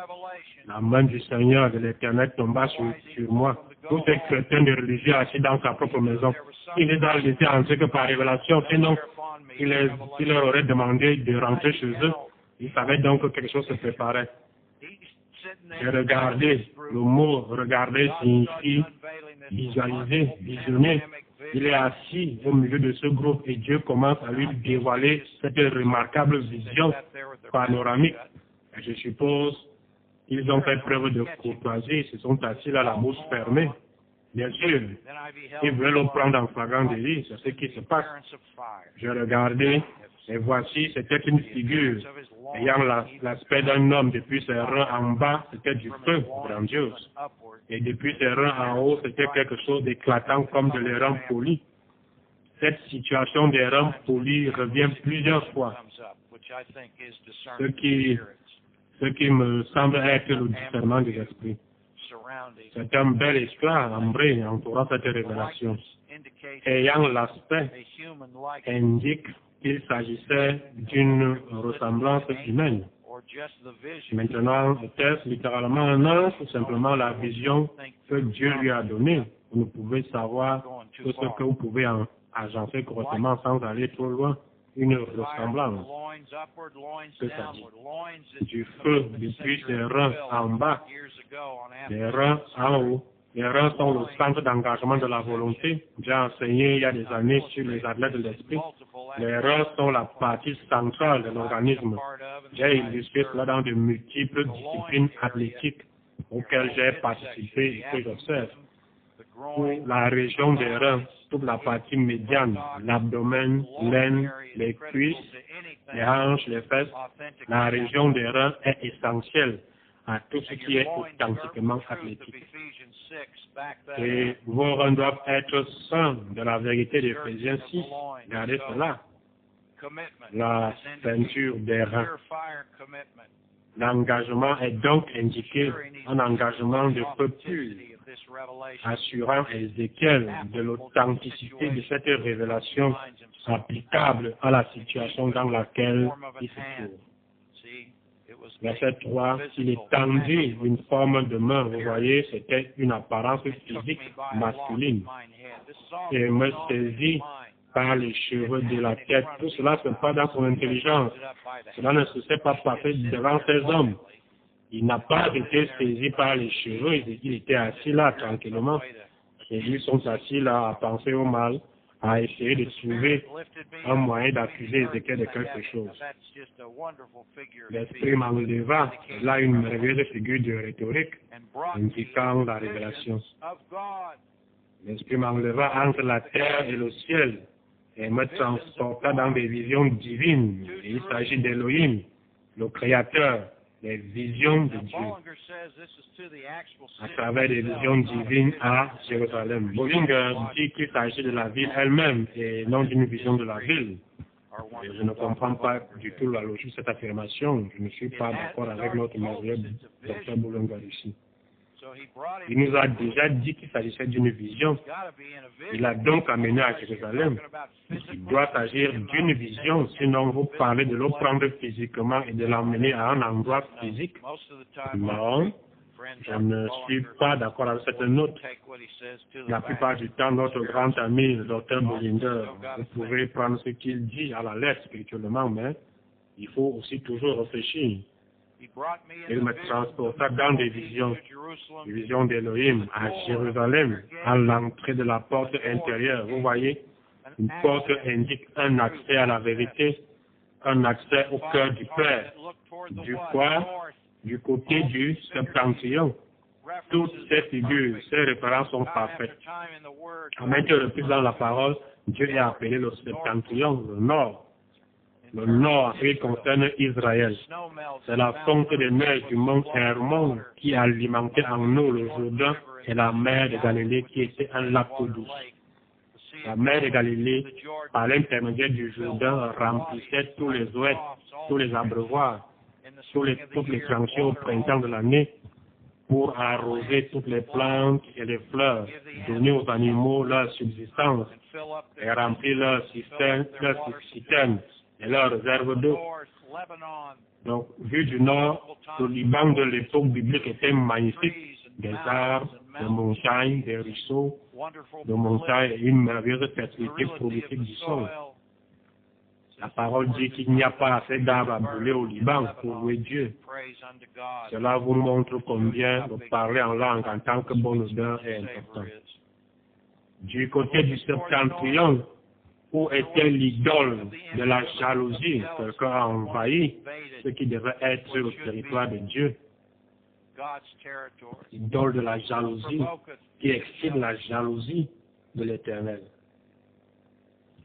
[SPEAKER 2] La main du Seigneur de l'Éternel tomba sur moi. Tout est chrétien de religieux assis dans sa propre maison. Il les a laissés entrer que par révélation, sinon il leur aurait demandé de rentrer chez eux. Il savait donc que quelque chose se préparait. J'ai regardé, le mot regarder signifie visualiser, visionner. Il est assis au milieu de ce groupe et Dieu commence à lui dévoiler cette remarquable vision panoramique. Et je suppose qu'ils ont fait preuve de courtoisie, ils se sont assis là, la bouche fermée. Bien sûr, ils voulaient le prendre en flagrant délit, c'est ce qui se passe. Je regardais, et voici, c'était une figure ayant l'aspect d'un homme. Depuis ses reins en bas, c'était du feu grandiose. Et depuis ses reins en haut, c'était quelque chose d'éclatant comme de l'airain poli. Cette situation des reins polis revient plusieurs fois. Ce qui me semble être le discernement des esprits. C'est un bel esclave ambré entourant cette révélation. Ayant l'aspect indique qu'il s'agissait d'une ressemblance humaine. Maintenant, était-ce littéralement un ange ou simplement la vision que Dieu lui a donnée? Vous ne pouvez savoir tout ce que vous pouvez agencer correctement sans aller trop loin. Une ressemblance. Que ça dit? Du feu depuis ses reins en bas, les reins en haut. Les reins sont le centre d'engagement de la volonté. J'ai enseigné il y a des années sur les athlètes de l'esprit. Les reins sont la partie centrale de l'organisme. J'ai illustré cela dans de multiples disciplines athlétiques auxquelles j'ai participé et que j'observe. Pour la région des reins, toute la partie médiane, l'abdomen, l'aine, les cuisses, les hanches, les fesses, la région des reins est essentielle à tout ce qui est authentiquement athlétique. Et vos reins doivent être saints de la vérité d'Éphésiens 6. Regardez cela. La ceinture des reins. L'engagement est donc indiqué, un engagement de feu pur, assurant Ézéchiel de l'authenticité de cette révélation applicable à la situation dans laquelle il se trouve. Verset 3, il étendit une forme de main, vous voyez, c'était une apparence physique masculine, et me saisit par les cheveux de la tête. Tout cela se passe dans son intelligence. Cela ne se s'est pas passé devant ces hommes. Il n'a pas été saisi par les cheveux, il était assis là tranquillement. Et ils sont assis là à penser au mal, à essayer de trouver un moyen d'accuser Ézéchiel de quelque chose. L'Esprit m'enleva, là une merveilleuse figure de rhétorique, indiquant la révélation. L'Esprit m'enleva entre la terre et le ciel, et me transporta dans des visions divines. Et il s'agit d'Élohim, le Créateur, les visions de Dieu, à travers des visions divines à Jérusalem. Bollinger dit qu'il s'agit de la ville elle-même et non d'une vision de la ville. Et je ne comprends pas du tout la logique de cette affirmation. Je ne suis pas d'accord avec notre merveilleux docteur Bollinger ici. Il nous a déjà dit qu'il s'agissait d'une vision. Il a donc amené à Jérusalem. Il doit s'agir d'une vision, sinon vous parlez de le prendre physiquement et de l'emmener à un endroit physique. Non, je ne suis pas d'accord avec cette note. La plupart du temps, notre grand ami, le docteur Bollinger, vous pouvez prendre ce qu'il dit à la lettre spirituellement, mais il faut aussi toujours réfléchir. Il me transporta dans des visions d'Élohim à Jérusalem, à l'entrée de la porte intérieure. Vous voyez, une porte indique un accès à la vérité, un accès au cœur du Père. Du côté du septentrion. Toutes ces figures, ces références sont parfaites. À maintes reprises dans la parole, Dieu est appelé le septentrion, le nord. Le nord, il concerne Israël. C'est la fonte des neiges du mont Hermon qui alimentait en eau le Jourdain et la mer de Galilée qui était un lac d'eau douce. La mer de Galilée, par l'intermédiaire du Jourdain, remplissait tous les oueds, tous les abreuvoirs, toutes les tranchées au printemps de l'année pour arroser toutes les plantes et les fleurs, donner aux animaux leur subsistance et remplir leurs citernes et leurs réserves d'eau. Donc, vu du nord, le Liban de l'époque biblique était magnifique. Des arbres, des montagnes, des ruisseaux, de montagnes et une merveilleuse fertilité prolifique du sol. La parole dit qu'il n'y a pas assez d'arbres à brûler au Liban pour louer Dieu. Cela vous montre combien de parler en langue en tant que bonne odeur est important. Du côté du septentrion, où était l'idole de la jalousie, quelqu'un a envahi ce qui devait être le territoire de Dieu. L'idole de la jalousie qui excite la jalousie de l'Éternel.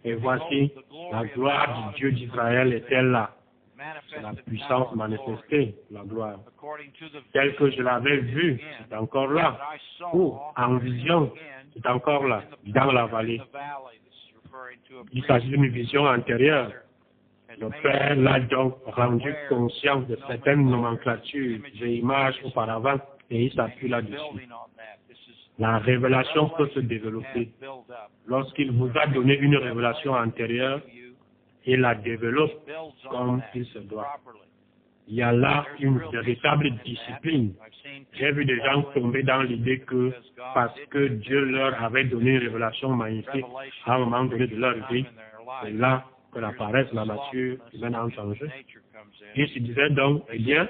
[SPEAKER 2] Et voici, la gloire du Dieu d'Israël était là. C'est la puissance manifestée, la gloire. Telle que je l'avais vue, c'est encore là. Ou en vision, c'est encore là, dans la vallée. Il s'agit d'une vision antérieure. Le Père l'a donc rendu conscient de certaines nomenclatures et images auparavant et il s'appuie là-dessus. La révélation peut se développer. Lorsqu'il vous a donné une révélation antérieure, il la développe comme il se doit. Il y a là une véritable discipline. J'ai vu des gens tomber dans l'idée que parce que Dieu leur avait donné une révélation magnifique à un moment donné de leur vie, c'est là que la paresse, la nature humaine entre en jeu. Il se disait donc, eh bien,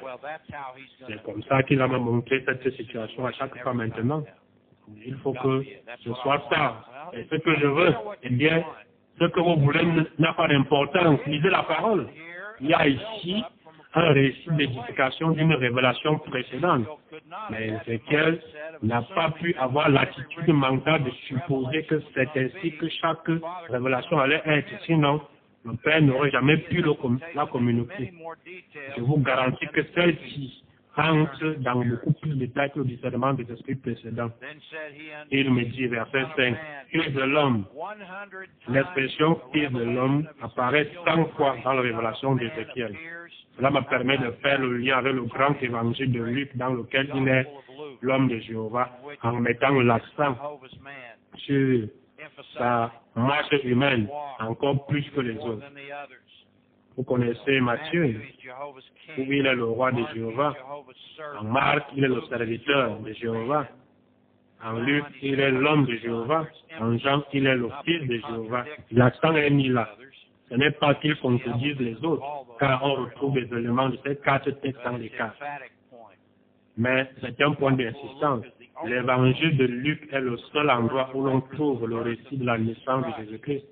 [SPEAKER 2] c'est comme ça qu'il va me montrer cette situation à chaque fois maintenant. Il faut que ce soit ça. Et ce que je veux, eh bien, ce que vous voulez n'a pas d'importance. Lisez la parole. Il y a ici un récit d'édification d'une révélation précédente. Mais Ézéchiel n'a pas pu avoir l'attitude mentale de supposer que c'est ainsi que chaque révélation allait être. Sinon, le Père n'aurait jamais pu la communiquer. Je vous garantis que celle-ci entre dans beaucoup plus de détails que le discernement des esprits précédents. Il me dit, verset 5, Fils de l'homme. L'expression Fils de l'homme apparaît 100 fois dans la révélation d'Ézéchiel. Cela me permet de faire le lien avec le grand évangile de Luc dans lequel il est l'homme de Jéhovah en mettant l'accent sur sa marche humaine encore plus que les autres. Vous connaissez Matthieu, où il est le roi de Jéhovah. En Marc, il est le serviteur de Jéhovah. En Luc, il est l'homme de Jéhovah. En Jean, il est le fils de Jéhovah. L'accent est mis là. Ce n'est pas qu'il contredise les autres, car on retrouve des éléments de ces quatre textes dans les cas. Mais c'est un point d'insistance. L'évangile de Luc est le seul endroit où l'on trouve le récit de la naissance de Jésus-Christ.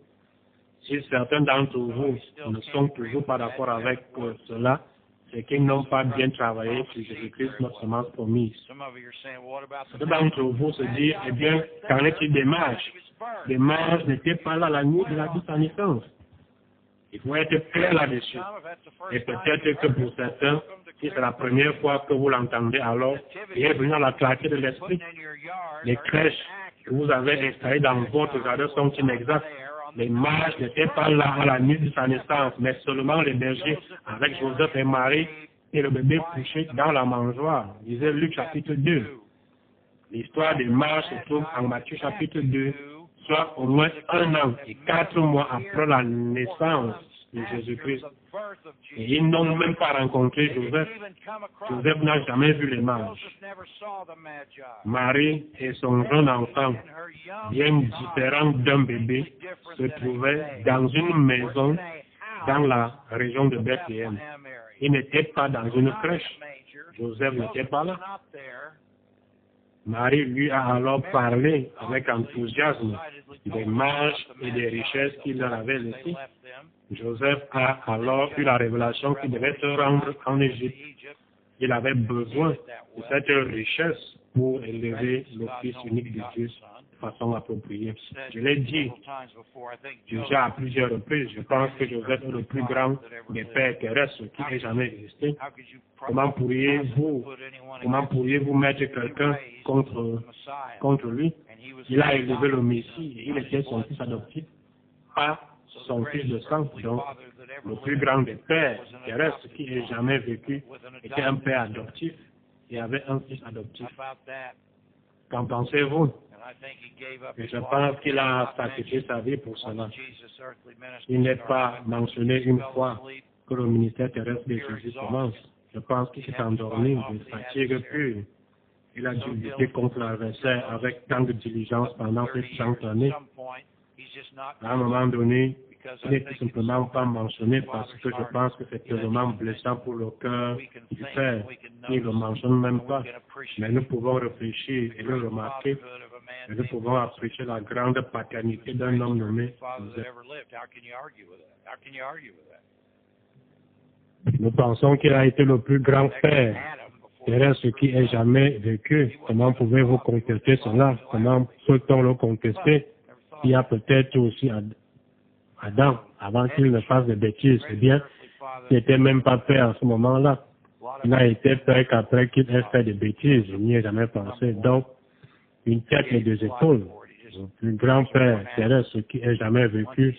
[SPEAKER 2] Si certains d'entre vous ne sont toujours pas d'accord avec cela, c'est qu'ils n'ont pas bien travaillé sur Jésus-Christ, notre semence promise. Certains d'entre vous se disent, eh bien, qu'en est-il des mages? Les mages n'étaient pas là la nuit de sa naissance. Il faut être clair là-dessus. Et peut-être que pour certains, si c'est la première fois que vous l'entendez, alors il est venu dans la clarté de l'esprit. Les crèches que vous avez installées dans votre jardin sont inexactes. Les mages n'étaient pas là à la nuit de sa naissance, mais seulement les bergers avec Joseph et Marie et le bébé couché dans la mangeoire, disait Luc chapitre 2. L'histoire des mages se trouve en Matthieu chapitre 2, soit au moins 1 an et 4 mois après la naissance de Jésus-Christ. Et ils n'ont même pas rencontré Joseph. Joseph n'a jamais vu les mages. Marie et son jeune enfant, bien différents d'un bébé, se trouvaient dans une maison dans la région de Bethléem. Ils n'étaient pas dans une crèche. Joseph n'était pas là. Marie lui a alors parlé avec enthousiasme des mages et des richesses qu'il leur avait laissées. Joseph a alors eu la révélation qu'il devait se rendre en Égypte. Il avait besoin de cette richesse pour élever le Fils unique de Dieu de façon appropriée. Je l'ai dit déjà à plusieurs reprises, je pense que Joseph est le plus grand des pères terrestres qui ait jamais existé. Comment pourriez-vous mettre quelqu'un contre lui? Il a élevé le Messie et il était son fils adoptif, pas son fils de sang. Donc, le plus grand des pères terrestres qui ait jamais vécu était un père adoptif et avait un fils adoptif. Qu'en pensez-vous? Et je pense qu'il a sacrifié sa vie pour cela. Il n'est pas mentionné une fois que le ministère terrestre de Jésus commence. Je pense qu'il s'est endormi de fatigue pure. Il a dû lutter contre l'adversaire avec tant de diligence pendant ces 30 années. À un moment donné, il n'est tout simplement pas mentionné parce que je pense que c'est tellement blessant pour le cœur du Père. Il ne le mentionne même pas. Mais nous pouvons réfléchir et le remarquer. Et nous pouvons apprécier la grande paternité d'un homme nommé Joseph. Nous pensons qu'il a été le plus grand père terrestre qui ait jamais vécu. Comment pouvez-vous contester cela? Comment peut-on le contester? Il y a peut-être aussi Adam, avant qu'il ne fasse des bêtises. Eh bien, il n'était même pas père à ce moment-là. Il n'a été père qu'après qu'il ait fait des bêtises. Je n'y ai jamais pensé. Donc, une tête et 2 épaules. Le plus grand père terrestre qui ait jamais vécu.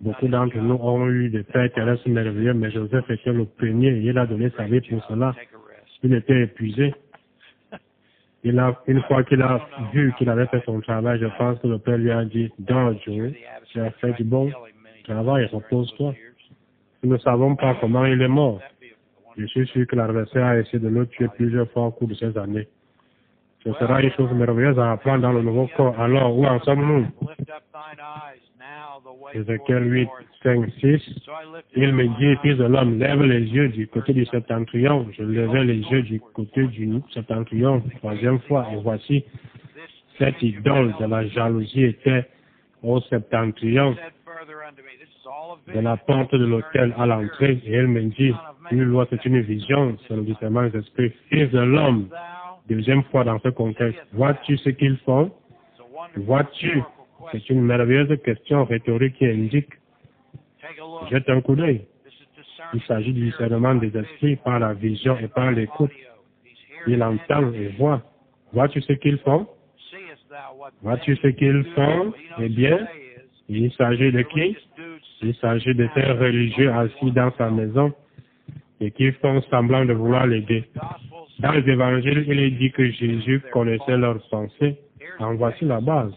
[SPEAKER 2] Beaucoup d'entre nous ont eu des pères terrestres merveilleux, mais Joseph était le premier et il a donné sa vie pour cela. Il était épuisé. Une fois qu'il a vu qu'il avait fait son travail, je pense que le père lui a dit, donc Joe, tu as fait du bon travail, repose-toi. Nous ne savons pas comment il est mort. Je suis sûr que l'adversaire a essayé de le tuer plusieurs fois au cours de ces années. Ce sera une chose merveilleuse à apprendre dans le nouveau corps. Alors, où en sommes-nous? Ézéchiel 8, 5, 6. Il me dit, fils de l'homme, lève les yeux du côté du septentrion. Je levai les yeux du côté du septentrion, 3e fois. Et voici, cette idole de la jalousie était au septentrion, de la porte de l'autel à l'entrée. Et elle me dit, une loi, c'est une vision, c'est le discernement des esprits. Fils de l'homme, 2e fois dans ce contexte. Vois-tu ce qu'ils font? Vois-tu? C'est une merveilleuse question rhétorique qui indique. Jette un coup d'œil. Il s'agit du discernement des esprits par la vision et par l'écoute. Il entend et voit. Vois-tu ce qu'ils font? Vois-tu ce qu'ils font? Eh bien, il s'agit de qui? Il s'agit de ces religieux assis dans sa maison et qui font semblant de vouloir l'aider. Dans les évangiles, il est dit que Jésus connaissait leurs pensées. En voici la base.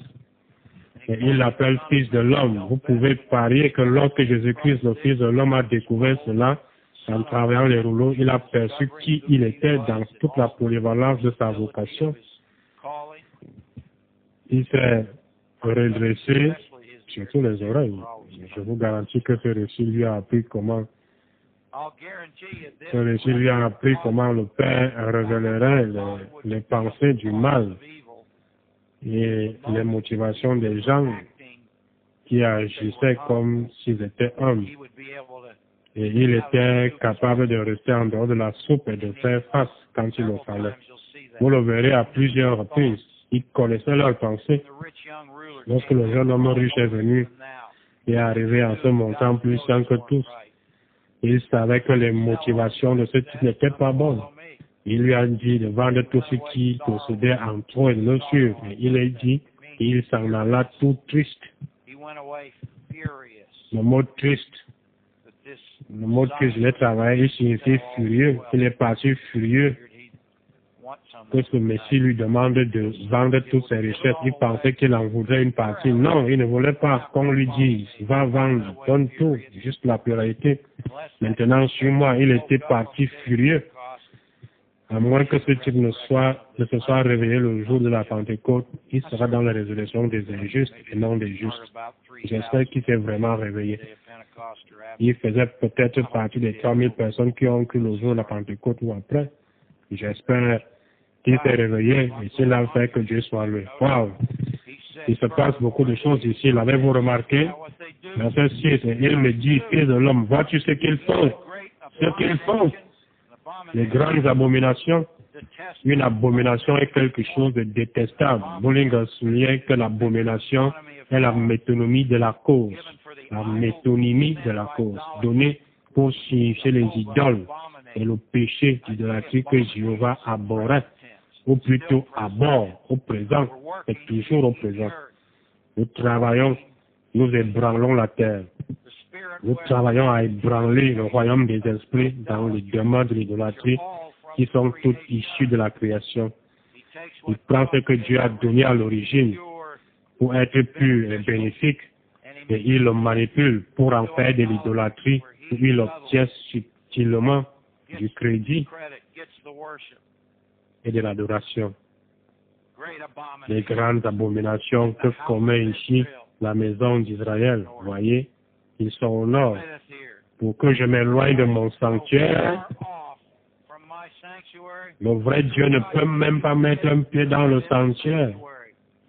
[SPEAKER 2] Et il l'appelle fils de l'homme. Vous pouvez parier que lorsque Jésus-Christ, le fils de l'homme, a découvert cela, en travaillant les rouleaux, il a perçu qui il était dans toute la polyvalence de sa vocation. Il s'est redressé, surtout les oreilles. Je vous garantis que ce récit lui a appris comment Ce récit lui a appris comment le Père révélerait les pensées du mal et les motivations des gens qui agissaient comme s'ils étaient hommes. Et il était capable de rester en dehors de la soupe et de faire face quand il le fallait. Vous le verrez à plusieurs reprises. Il connaissait leurs pensées. Lorsque le jeune homme riche est venu et est arrivé en se montrant plus sain que tous, il savait que les motivations de ce type n'étaient pas bonnes. Il lui a dit de vendre tout ce qu'il possédait en trop et de le suivre. Et il a dit, et il s'en alla tout triste. Le mot triste, je l'ai travaillé, il signifie furieux. Il est parti furieux que ce Messie lui demande de vendre toutes ses richesses. Il pensait qu'il en voudrait une partie. Non, il ne voulait pas qu'on lui dise, va vendre, donne tout, juste la pluralité. Maintenant, sur moi, il était parti furieux. À moins que ce type ne se soit réveillé le jour de la Pentecôte, il sera dans la résurrection des injustes et non des justes. J'espère qu'il s'est vraiment réveillé. Il faisait peut-être partie des 3000 personnes qui ont cru le jour de la Pentecôte ou après. J'espère qu'il s'est réveillé et s'il a fait que Dieu soit loué. Wow! Il se passe beaucoup de choses ici. L'avez-vous remarqué? Verset 6, et il me dit, fils de l'homme, vois-tu ce qu'ils font? Ce qu'ils font? Les grandes abominations. Une abomination est quelque chose de détestable. Bullinger souligne que l'abomination est la métonymie de la cause. La métonymie de la cause, donnée pour signifier les idoles et le péché d'idolâtrie que Jéhovah abhorrait, ou plutôt abhorre au présent, et toujours au présent. Nous travaillons, nous ébranlons la terre. Nous travaillons à ébranler le royaume des esprits dans les demeures de l'idolâtrie qui sont toutes issues de la création. Il prend ce que Dieu a donné à l'origine pour être pur et bénéfique et il le manipule pour en faire de l'idolâtrie où il obtient subtilement du crédit et de l'adoration. Les grandes abominations que commet ici la maison d'Israël, voyez, ils sont au nord. Pour que je m'éloigne de mon sanctuaire, le vrai Dieu ne peut même pas mettre un pied dans le sanctuaire.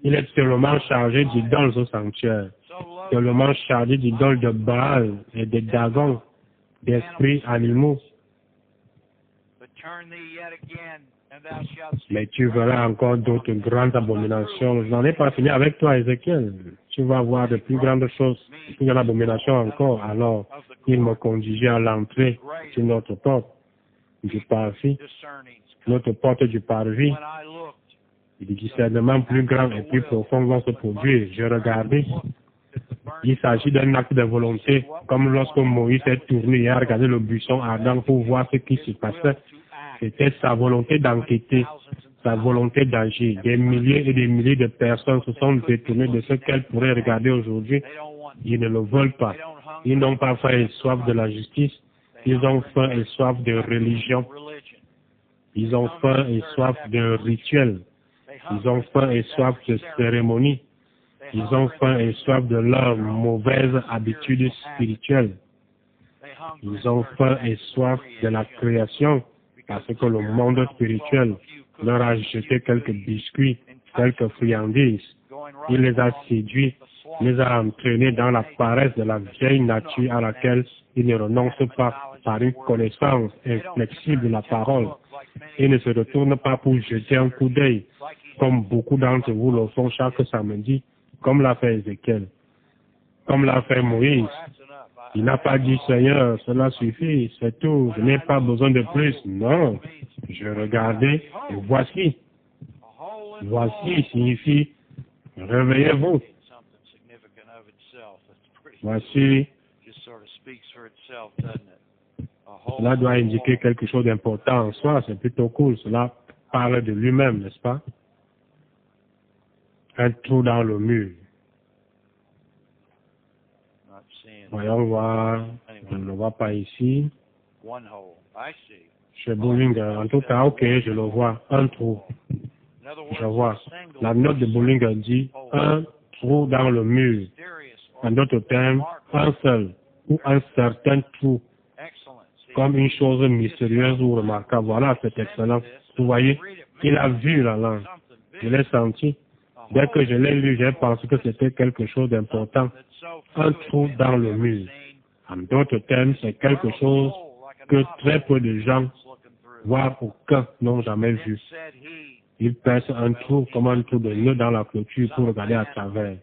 [SPEAKER 2] Il est seulement chargé d'idoles au sanctuaire, seulement chargé d'idoles de Baal et de Dagon, d'esprits animaux. Mais tu verras encore d'autres grandes abominations. Je n'en ai pas fini avec toi, Ézéchiel. Tu vas voir de plus grandes choses, de plus grandes abominations encore. Alors, il me conduisit à l'entrée sur notre porte du parvis, notre porte du parvis. Des discernements plus grands et plus profonds vont se produire. Je regardais. Il s'agit d'un acte de volonté, comme lorsque Moïse est tourné et a regardé le buisson ardent pour voir ce qui se passait. C'était sa volonté d'enquêter, sa volonté d'agir. Des milliers et des milliers de personnes se sont détournées de ce qu'elles pourraient regarder aujourd'hui. Ils ne le veulent pas. Ils n'ont pas faim et soif de la justice. Ils ont faim et soif de religion. Ils ont faim et soif de rituels. Ils ont faim et soif de cérémonies. Ils ont faim et soif de leurs mauvaises habitudes spirituelles. Ils ont faim et soif de la création, parce que le monde spirituel leur a jeté quelques biscuits, quelques friandises. Il les a séduits, les a entraînés dans la paresse de la vieille nature à laquelle ils ne renoncent pas par une connaissance inflexible de la parole. Ils ne se retournent pas pour jeter un coup d'œil, comme beaucoup d'entre vous le font chaque samedi, comme l'a fait Ézéchiel, comme l'a fait Moïse. Il n'a pas dit, Seigneur, cela suffit, c'est tout, je n'ai pas besoin de plus. Non, je regardais et voici. Voici signifie, réveillez-vous. Voici, cela doit indiquer quelque chose d'important en soi, c'est plutôt cool, cela parle de lui-même, n'est-ce pas? Un trou dans le mur. Voyons voir, je ne le vois pas ici. Chez Bullinger, en tout cas, ok, je le vois, un trou. Je vois. La note de Bullinger dit un trou dans le mur. En d'autres termes, un seul ou un certain trou. comme une chose mystérieuse ou remarquable. Voilà, c'est excellent. Vous voyez, il a vu la langue. Je l'ai senti. Dès que je l'ai lu, j'ai pensé que c'était quelque chose d'important. Un trou dans le mur. En d'autres termes, c'est quelque chose que très peu de gens, voire aucun, n'ont jamais vu. Il perce un trou comme un trou de nœud dans la clôture pour regarder à travers.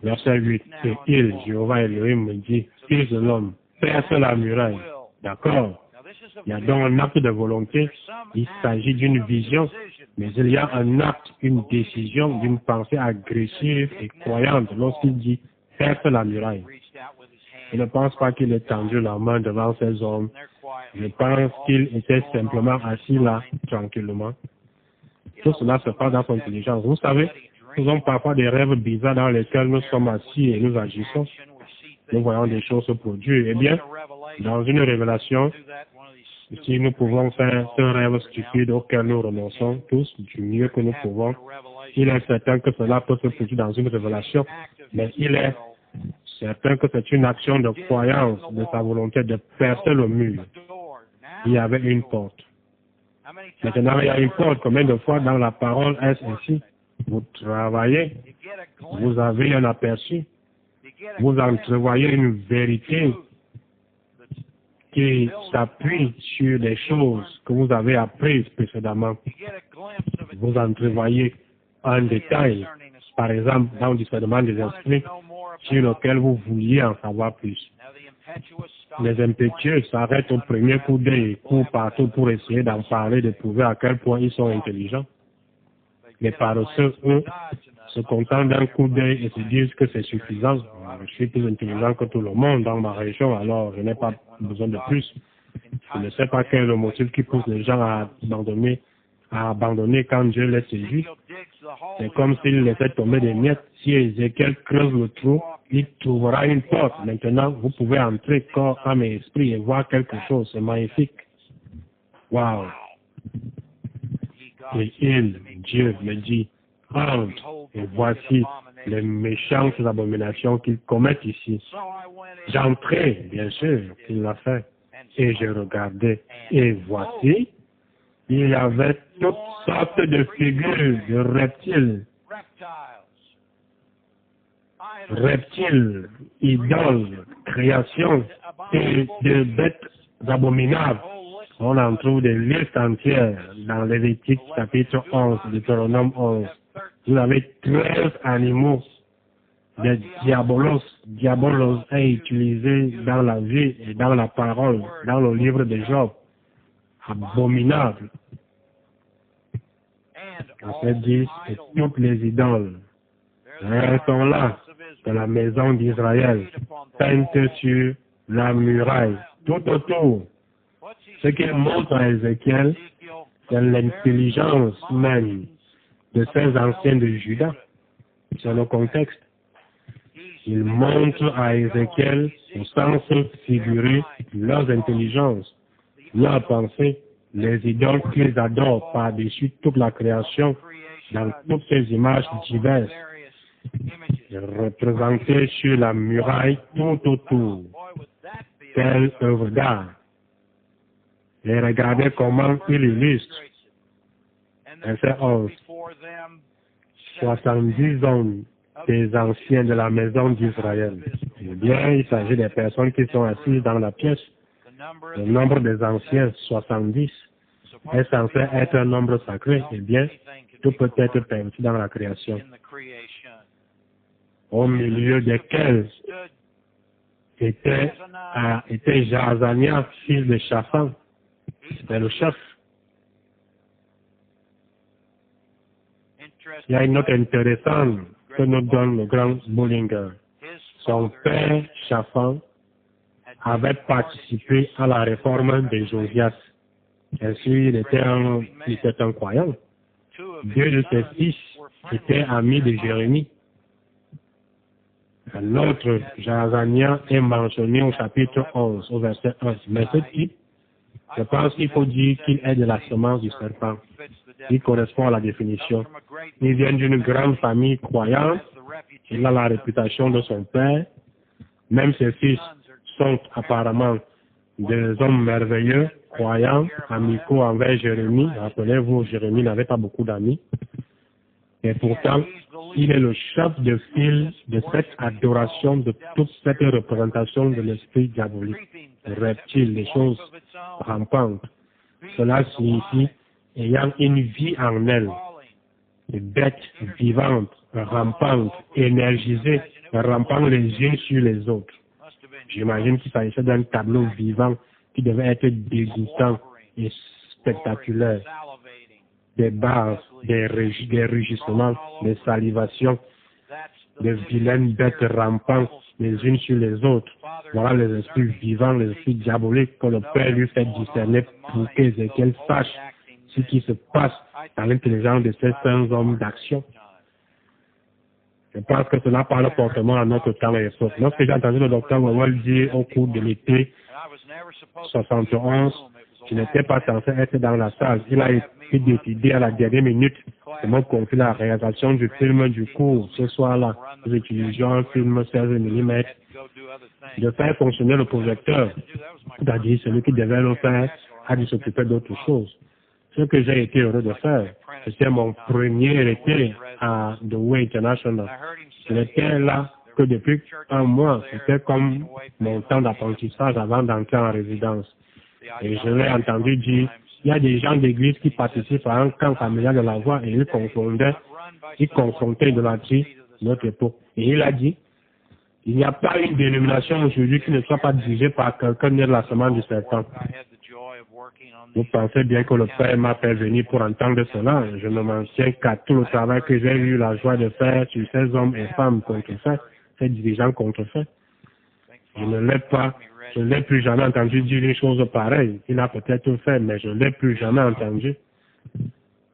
[SPEAKER 2] Verset 8. Et il, Jéhovah Elohim, me dit, fils de l'homme, perce la muraille. D'accord. Il y a donc un acte de volonté. Il s'agit d'une vision, mais il y a un acte, une décision, d'une pensée agressive et croyante lorsqu'il dit perce la muraille. Je ne pense pas qu'il ait tendu la main devant ces hommes. Je pense qu'il était simplement assis là, tranquillement. Tout cela se passe dans son intelligence. Vous savez, nous avons parfois des rêves bizarres dans lesquels nous sommes assis et nous agissons. Nous voyons des choses se produire. Eh bien, dans une révélation, si nous pouvons faire ce rêve stupide auquel nous renonçons tous du mieux que nous pouvons, il est certain que cela peut se produire dans une révélation, mais il est certain que c'est une action de croyance de sa volonté de percer le mur. Il y avait une porte. Maintenant, il y a une porte. Combien de fois dans la parole est-ce ainsi? Vous travaillez, vous avez un aperçu, vous entrevoyez une vérité qui s'appuie sur des choses que vous avez apprises précédemment. Vous entrevoyez un détail, par exemple, dans le discernement des esprits, sur lequel vous vouliez en savoir plus. Les impétueux s'arrêtent au premier coup d'œil et courent partout pour essayer d'en parler, de prouver à quel point ils sont intelligents. Les paresseux, eux, se contentent d'un coup d'œil et se disent que c'est suffisant. Je suis plus intelligent que tout le monde dans ma région, alors je n'ai pas besoin de plus. Je ne sais pas quel est le motif qui pousse les gens à abandonner quand Dieu les séduit. C'est comme s'il laissait tomber des miettes. Si Ézéchiel creuse le trou, il trouvera une porte. Maintenant, vous pouvez entrer corps, âme et esprit et voir quelque chose. C'est magnifique. Waouh! Et il, Dieu, me dit, entre, et voici les méchantes abominations qu'ils commettent ici. J'entrai, bien sûr, qu'il l'a fait, et je regardais, et voici, il y avait toutes sortes de figures de reptiles, idoles, créations, et de bêtes abominables. On en trouve des listes entières dans Lévitique chapitre 11, Deutéronome 11. Vous avez 13 animaux. Le diabolos est utilisé dans la vie et dans la parole, dans le livre de Job. Abominable. Verset 10, et toutes les idoles. Elles sont là, dans la maison d'Israël, peintes sur la muraille, tout autour. Ce qu'il montre à Ézéchiel, c'est l'intelligence même de ces anciens de Juda. C'est le contexte. Il montre à Ézéchiel, au sens figuré, leurs intelligences, leurs pensées, les idoles qu'ils adorent par-dessus toute la création, dans toutes ces images diverses, représentées sur la muraille tout autour. Quelle œuvre d'art! Et regardez comment il illustre. Verset 11. 70 hommes des anciens de la maison d'Israël. Eh bien, il s'agit des personnes qui sont assises dans la pièce. Le nombre des anciens, 70, est censé être un nombre sacré. Eh bien, tout peut être permis dans la création. Au milieu desquels était Jaazania, fils de Shaphan. C'était le chef. Il y a une note intéressante que nous donne le grand Bullinger. Son père, Shaphan, avait participé à la réforme de Josias. Ainsi, il était un croyant. Deux de ses fils étaient amis de Jérémie. L'autre, Jaazania, est mentionné au chapitre 11, au verset 1. Mais ce type, je pense qu'il faut dire qu'il est de la semence du serpent. Il correspond à la définition. Il vient d'une grande famille croyante. Il a la réputation de son père. Même ses fils sont apparemment des hommes merveilleux, croyants, amicaux envers Jérémie. Rappelez-vous, Jérémie n'avait pas beaucoup d'amis. Et pourtant, il est le chef de file de cette adoration, de toute cette représentation de l'esprit diabolique, les reptiles, les choses rampantes. Cela signifie ayant une vie en elle, des bêtes vivantes, rampantes, énergisées, rampant les unes sur les autres. J'imagine qu'il s'agissait d'un tableau vivant qui devait être dégoûtant et spectaculaire. Des barres, des rugissements, des salivations, des vilaines bêtes rampant les unes sur les autres. Voilà les esprits vivants, les esprits diaboliques que le Père lui fait discerner pour qu'Ézéchiel sache ce qui se passe dans l'intelligence de ces saints hommes d'action. Je pense que cela parle fortement à notre temps et époque. Lorsque j'ai entendu le docteur Wawel dire au cours de l'été 71, je n'étais pas censé être dans la salle. Il a été décidé à la dernière minute de me confier la réalisation du film du cours. Ce soir-là, nous utilisions un film 16 mm, de faire fonctionner le projecteur. C'est-à-dire, celui qui devait le faire a dû s'occuper d'autre chose. Ce que j'ai été heureux de faire, c'était mon premier été à The Way International. Je n'étais là que depuis un mois. C'était comme mon temps d'apprentissage avant d'entrer en résidence. Et je l'ai entendu dire, il y a des gens d'église qui participent à un camp familial de la voix et ils confrontaient idolâtrie de notre époque. Et il a dit, il n'y a pas une dénomination aujourd'hui qui ne soit pas dirigée par quelqu'un né de la semence du serpent. Vous pensez bien que le Père m'a fait venir pour entendre cela. Je ne m'en tiens qu'à tout le travail que j'ai eu la joie de faire sur ces hommes et femmes contrefaits, ces dirigeants contrefaits. Je ne l'ai plus jamais entendu dire une chose pareille. Il a peut-être fait, mais je ne l'ai plus jamais entendu.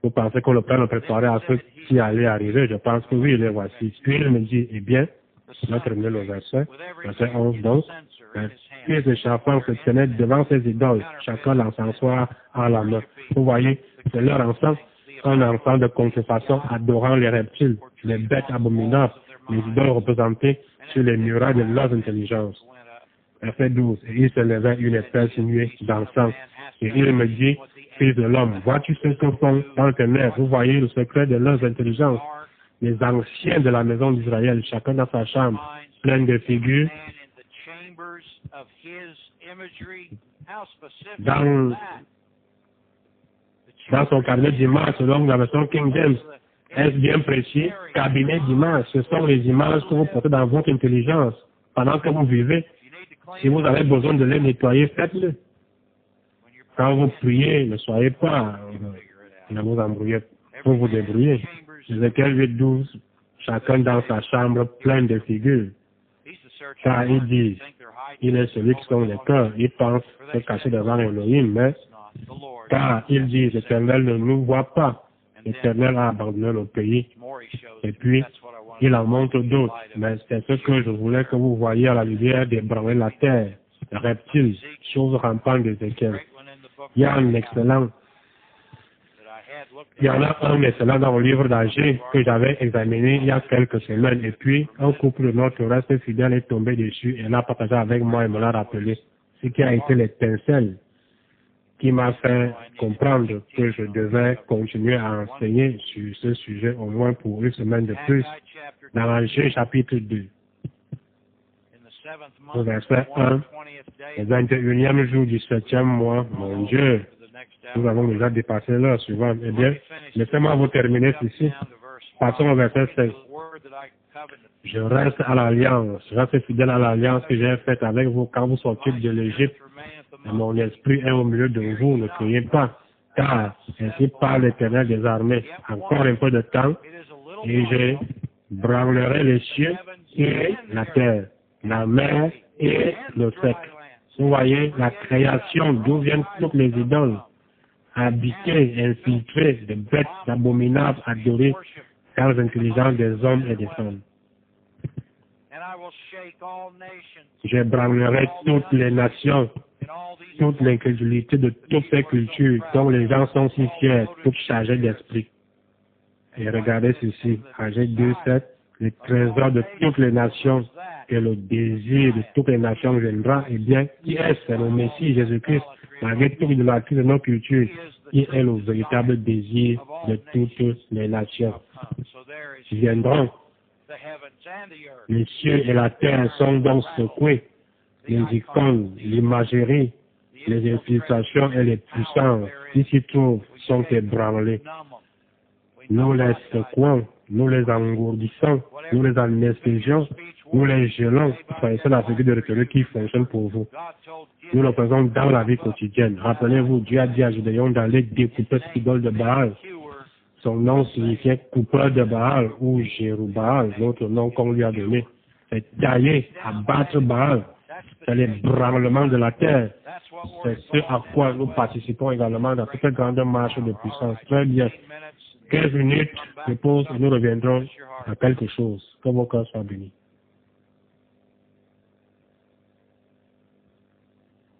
[SPEAKER 2] Vous pensez que le Père me préparait à ce qui allait arriver? Je pense que oui, les voici. Puis il me dit, eh bien, on va terminer le verset 11 donc. Puis les charpents se tenaient devant ces idoles, chacun l'encensoir en la main. Vous voyez, c'est leur encens, un encens de contrefaçon adorant les reptiles, les bêtes abominables, les idoles représentées sur les murailles de leurs intelligences. Verset 12. Et il se levait une épaisse nuée d'encens. Et il me dit, fils de l'homme, vois-tu ce que font dans le ténèbre? Vous voyez le secret de leurs intelligences. Les anciens de la maison d'Israël, chacun dans sa chambre, plein de figures. Dans son cabinet d'images, selon la version King James, est-ce bien précis? Cabinet d'images, ce sont les images que vous portez dans votre intelligence pendant que vous vivez. Si vous avez besoin de les nettoyer, faites-le. Quand vous priez, ne soyez pas, ne vous embrouillez, pour vous débrouiller. Ézéchiel 8:12, chacun dans sa chambre plein de figures. Car il dit, il est celui qui sonde les cœurs, il pense se cacher devant Elohim, mais car il dit, l'Éternel ne nous voit pas, l'Éternel a abandonné le pays. Et puis, il en montre d'autres, mais c'est ce que je voulais que vous voyiez à la lumière d'ébranler la terre, les reptiles, choses rampantes d'Ézéchiel. Il y a un excellent dans le livre d'Agé que j'avais examiné il y a quelques semaines. Et puis, un couple de notre reste fidèle est tombé dessus et l'a partagé avec moi et me l'a rappelé. Ce qui a été l'étincelle qui m'a fait comprendre que je devais continuer à enseigner sur ce sujet au moins pour une semaine de plus. Dans Agé chapitre 2, au verset 1, le 21e jour du 7e mois, mon Dieu, nous avons déjà dépassé l'heure suivante. Eh bien, laissez-moi vous terminer ceci. Passons au verset 16. Je reste à l'alliance, je reste fidèle à l'alliance que j'ai faite avec vous quand vous sortez de l'Égypte. Et mon esprit est au milieu de vous, ne criez pas, car ainsi parle l'Éternel des armées. Encore un peu de temps, et je branlerai les cieux et la terre, la mer et le sec. Vous voyez la création d'où viennent toutes les idoles, habitées, infiltrées de bêtes abominables adorées par les intelligences des hommes et des femmes. J'ébranlerai toutes les nations, toute l'incrédulité de toutes ces cultures dont les gens sont si fiers, toutes chargées d'esprit. Et regardez ceci, Agé 2:7, les trésors de toutes les nations que le désir de toutes les nations viendra, eh bien, qui est? C'est le Messie, Jésus-Christ. Malgré toute l'idolâtrie de nos cultures, il est le véritable désir de toutes les nations. Ils viendront. Les cieux et la terre sont donc secoués. Les icônes, l'imagerie, les infiltrations et les puissances qui s'y trouvent sont ébranlés. Nous les secouons, nous les engourdissons, nous les anesthésions, nous les gelons. C'est la figure de rhétorique qui fonctionne pour vous. Nous le faisons dans la vie quotidienne. Rappelez-vous, Dieu a dit à Gédéon d'aller découper cette idole de Baal. Son nom signifiait coupeur de Baal ou Jérubaal, l'autre nom qu'on lui a donné. C'est tailler, abattre Baal. C'est l'ébranlement de la terre. C'est ce à quoi nous participons également dans cette grande marche de puissance. Très bien. 15 minutes de pause et nous reviendrons à quelque chose. Que vos cœurs soient bénis.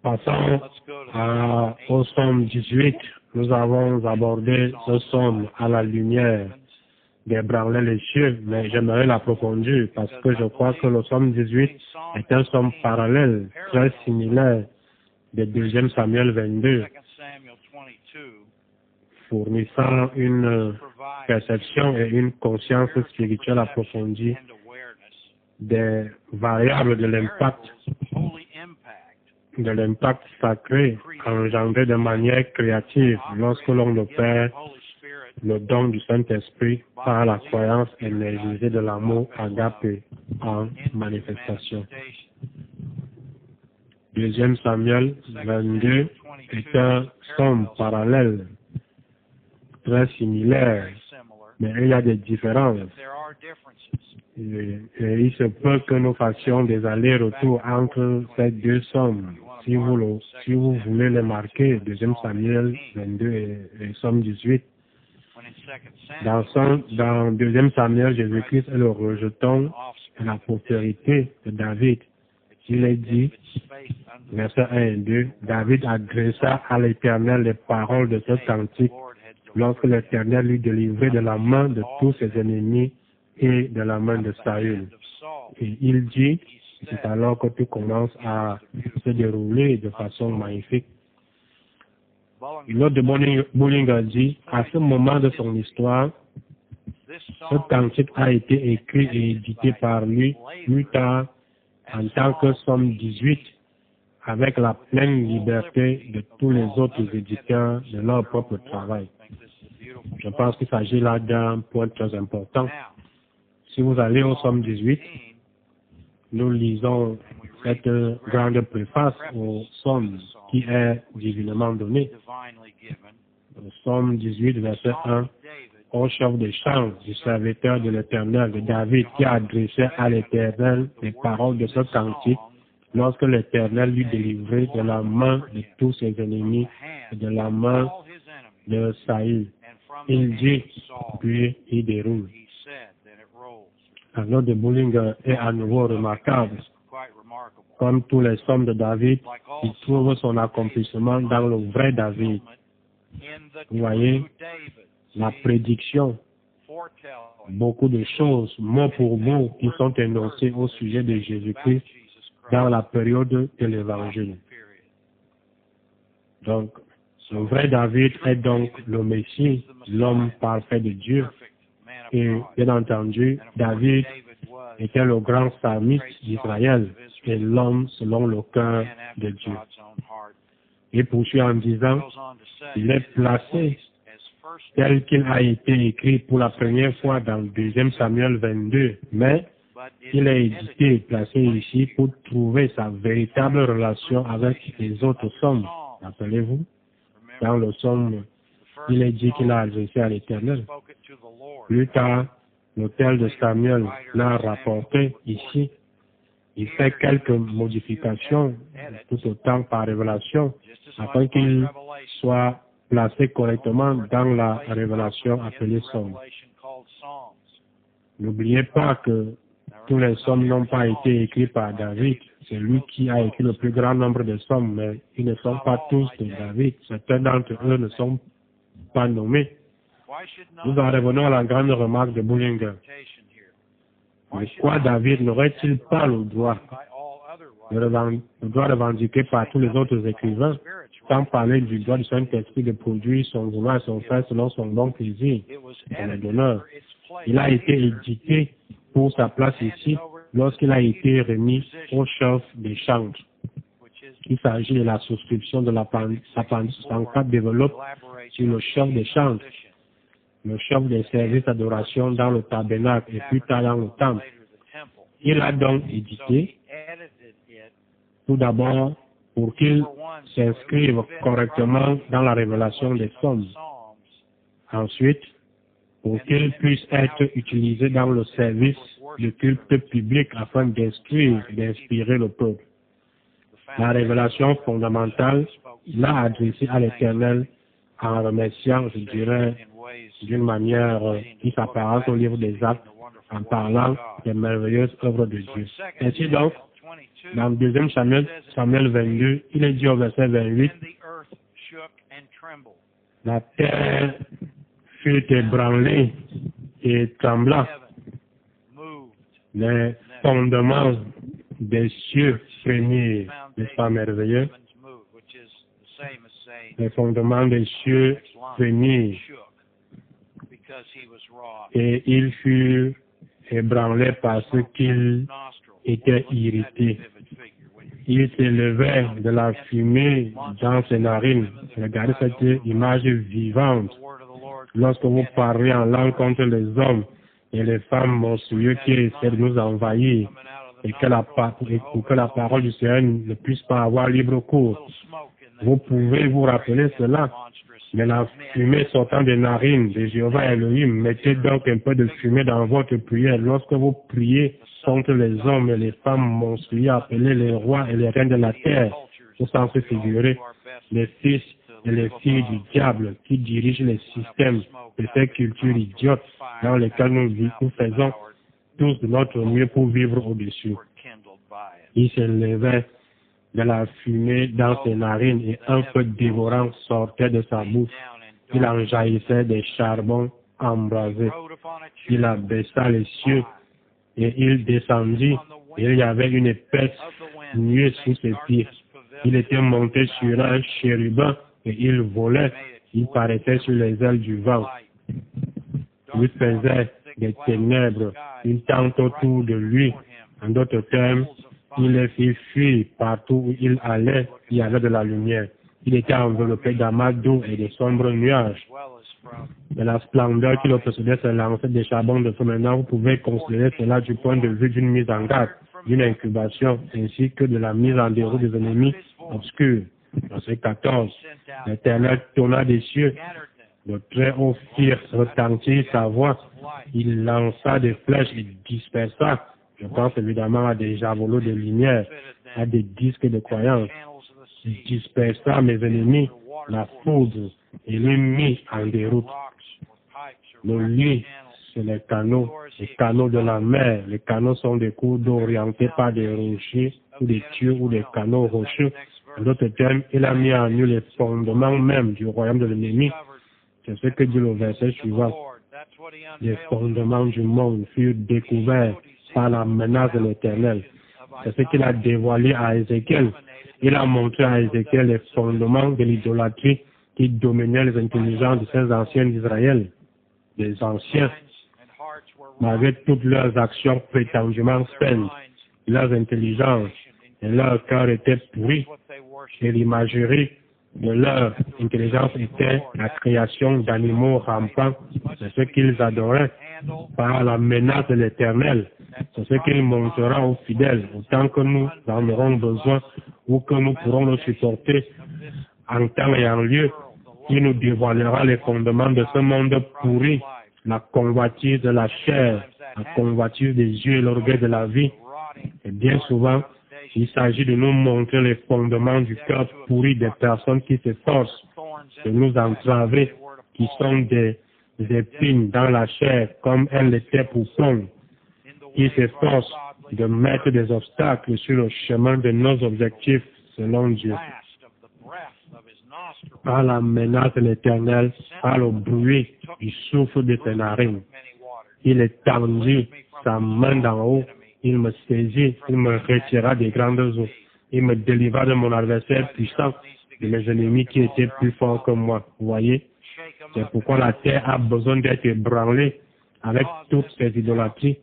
[SPEAKER 2] Passons au psaume 18. Nous avons abordé ce psaume à la lumière d'ébranler les cieux, mais j'aimerais l'approfondir parce que je crois que le psaume 18 est un psaume parallèle, très similaire de 2 Samuel 22, fournissant une perception et une conscience spirituelle approfondie des variables de l'impact sacré engendré de manière créative lorsque l'on opère le don du Saint-Esprit par la croyance énergisée de l'amour agapé en manifestation. 2 Samuel 22 est un psaume parallèle, très similaire, mais il y a des différences. Et il se peut que nous fassions des allers-retours entre ces deux psaumes. Si vous voulez les marquer, 2 Samuel 22 et psaume 18. Dans 2 Samuel, Jésus-Christ est le rejeton de la postérité de David. Il est dit, versets 1 et 2, David adressa à l'Éternel les paroles de ce cantique lorsque l'Éternel lui délivrait de la main de tous ses ennemis et de la main de Saül. Et il dit, c'est alors que tout commence à se dérouler de façon magnifique. L'autre de Bullinger dit, à ce moment de son histoire, ce cantique a été écrit et édité par lui plus tard en tant que psaume 18, avec la pleine liberté de tous les autres éditeurs de leur propre travail. Je pense qu'il s'agit là d'un point très important. Si vous allez au psaume 18, nous lisons cette grande préface au psaume qui est divinement donné. Le psaume 18, verset 1, au chef des chants du serviteur de l'Éternel, de David, qui a adressé à l'Éternel les paroles de ce cantique lorsque l'Éternel lui délivrait de la main de tous ses ennemis et de la main de Saül. Il dit, puis il déroule. La note de Bullinger est à nouveau remarquable. Comme tous les psaumes de David, il trouve son accomplissement dans le vrai David. Vous voyez, la prédiction, beaucoup de choses, mot pour mot, qui sont énoncées au sujet de Jésus-Christ dans la période de l'Évangile. Donc, le vrai David est donc le Messie, l'homme parfait de Dieu. Et bien entendu, David était le grand psalmiste d'Israël et l'homme selon le cœur de Dieu. Et poursuit en disant, il est placé tel qu'il a été écrit pour la première fois dans 2 Samuel 22, mais il est édité et placé ici pour trouver sa véritable relation avec les autres psaumes. Rappelez-vous, dans le psaume, il est dit qu'il a adressé à l'Éternel. Plus tard, l'auteur de Samuel l'a rapporté ici. Il fait quelques modifications, tout autant par révélation, afin qu'il soit placé correctement dans la révélation appelée Psaume. N'oubliez pas que tous les psaumes n'ont pas été écrits par David. C'est lui qui a écrit le plus grand nombre de psaumes, mais ils ne sont pas tous de David. Certains d'entre eux ne sont pas nommés. Nous en revenons à la grande remarque de Bullinger. Mais quoi David n'aurait-il pas le droit revendiqué par tous les autres écrivains, sans parler du droit du Saint-Esprit de produire son vouloir et son fait selon son bon plaisir, son honneur. Il a été édité pour sa place ici lorsqu'il a été remis au chef des chantres. Il s'agit de la souscription de l'appendice 64 développe sur le chef des chantres, le chef des services d'adoration dans le tabernacle et plus tard dans le temple. Il a donc édité tout d'abord pour qu'il s'inscrive correctement dans la révélation des psaumes. Ensuite, pour qu'il puisse être utilisé dans le service du culte public afin d'instruire et d'inspirer le peuple. La révélation fondamentale l'a adressée à l'Éternel en remerciant, je dirais, d'une manière qui s'apparente au livre des Actes, en parlant des merveilleuses œuvres de Dieu. Ainsi donc, dans 2 Samuel 22, il est dit au verset 28, la terre fut ébranlée et trembla. Les fondements des cieux frémirent. N'est-ce pas merveilleux? Les fondements des cieux frémirent. Et il fut ébranlé parce qu'il était irrité. Il s'élevait de la fumée dans ses narines. Regardez cette image vivante. Lorsque vous parlez en langue contre les hommes et les femmes monstrueux qui essaient de nous envahir, et pour que la parole du Seigneur ne puisse pas avoir libre cours. Vous pouvez vous rappeler cela. Mais la fumée sortant des narines de Jéhovah Elohim, mettez donc un peu de fumée dans votre prière. Lorsque vous priez contre les hommes et les femmes monstrueux appelés les rois et les reines de la terre, au sens figuré, les fils et les filles du diable qui dirigent les systèmes de ces cultures idiotes dans lesquelles nous faisons tous de notre mieux pour vivre au-dessus. Il s'élevait de la fumée dans ses narines et un feu dévorant sortait de sa bouche. Il en jaillissait des charbons embrasés. Il abaissa les cieux et il descendit et il y avait une épaisse nuée sous ses pieds. Il était monté sur un chérubin et il volait. Il paraissait sur les ailes du vent. Il faisait des ténèbres une tente autour de lui. En d'autres termes, il les fit fuir partout où il allait, il y avait de la lumière. Il était enveloppé d'amas d'eau et de sombres nuages. De la splendeur qui le possédait s'élançait des charbons de feu. Maintenant, vous pouvez considérer cela du point de vue d'une mise en garde, d'une incubation, ainsi que de la mise en déroute des ennemis obscurs. Verset 14. L'Éternel tourna des cieux. De très haut firent retentir sa voix. Il lança des flèches et dispersa. Je pense évidemment à des javelots de lumière, à des disques de croyance. Il dispersa mes ennemis, la foudre, et les mit en déroute. Le lit, c'est les canaux de la mer. Les canaux sont des cours d'eau orientés par des rochers ou des tuyaux ou des canaux rocheux. En d'autres termes, il a mis en nu les fondements même du royaume de l'ennemi. C'est ce que dit le verset suivant. Les fondements du monde furent découverts par la menace de l'Éternel. C'est ce qu'il a dévoilé à Ézéchiel. Il a montré à Ézéchiel les fondements de l'idolâtrie qui dominaient les intelligences de ces anciens d'Israël. Les anciens, malgré toutes leurs actions prétendument saines, leurs intelligences et leur cœur étaient pourris, et l'imagerie de leur intelligence était la création d'animaux rampants. C'est ce qu'ils adoraient par la menace de l'Éternel. C'est ce qu'il montrera aux fidèles, autant que nous en aurons besoin ou que nous pourrons le supporter en temps et en lieu. Il nous dévoilera les fondements de ce monde pourri, la convoitise de la chair, la convoitise des yeux et l'orgueil de la vie. Et bien souvent, il s'agit de nous montrer les fondements du cœur pourri des personnes qui s'efforcent de nous entraver, qui sont des épines dans la chair, comme elles l'étaient pour Paul, qui s'efforcent de mettre des obstacles sur le chemin de nos objectifs selon Dieu. Par la menace de l'Éternel, par le bruit du souffle de ses narines. Il étendit sa main d'en haut, il me saisit, il me retira des grandes eaux. Il me délivra de mon adversaire puissant, de mes ennemis qui étaient plus forts que moi. Vous voyez? C'est pourquoi la terre a besoin d'être ébranlée avec toutes ces idolâtries.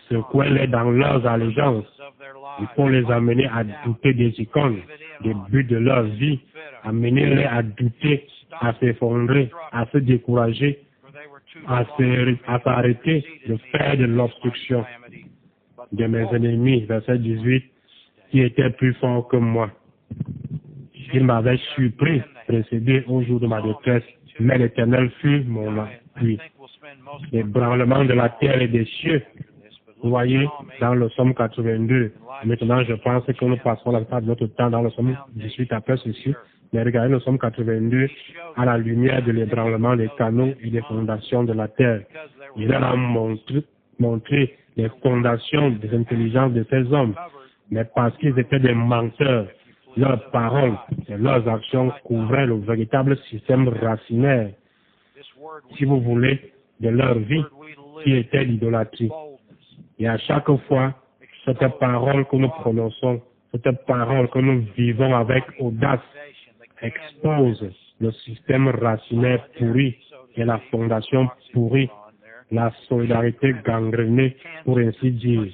[SPEAKER 2] Secouez-les dans leurs allégeances. Il faut les amener à douter des icônes, des buts de leur vie. Amenez-les à douter, à s'effondrer, à se décourager, à s'arrêter de faire de l'obstruction de mes ennemis. Verset 18, qui étaient plus forts que moi. Il m'avait surpris, précédé au jour de ma détresse, mais l'Éternel fut mon appui. L'ébranlement de la terre et des cieux. Vous voyez, dans le Somme 82, maintenant je pense que nous passerons la plupart de notre temps dans le Somme 18 après ceci, mais regardez le Somme 82 à la lumière de l'ébranlement des canaux et des fondations de la terre. Il a montré les fondations des intelligences de ces hommes, mais parce qu'ils étaient des menteurs, leurs paroles et leurs actions couvraient le véritable système racinaire, si vous voulez, de leur vie, qui était l'idolâtrie. Et à chaque fois, cette parole que nous prononçons, cette parole que nous vivons avec audace, expose le système racinaire pourri et la fondation pourrie, la solidarité gangrénée, pour ainsi dire.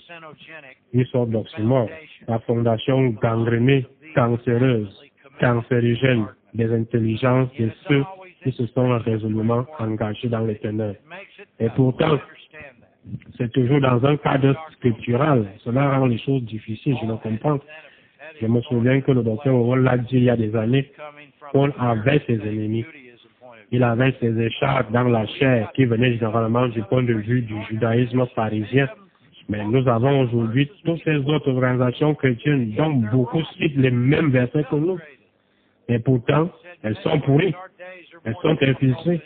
[SPEAKER 2] Une sorte d'oxymore. La fondation gangrénée, cancéreuse, cancérigène des intelligences de ceux qui se sont résolument engagés dans l'Éternel. Et pourtant, c'est toujours dans un cadre scriptural. Cela rend les choses difficiles, je le comprends. Je me souviens que le docteur Owen l'a dit il y a des années, Paul avait ses ennemis. Il avait ses écharpes dans la chair qui venaient généralement du point de vue du judaïsme pharisien. Mais nous avons aujourd'hui toutes ces autres organisations chrétiennes dont beaucoup citent les mêmes versets que nous. Et pourtant, elles sont pourries. Elles sont infiltrées.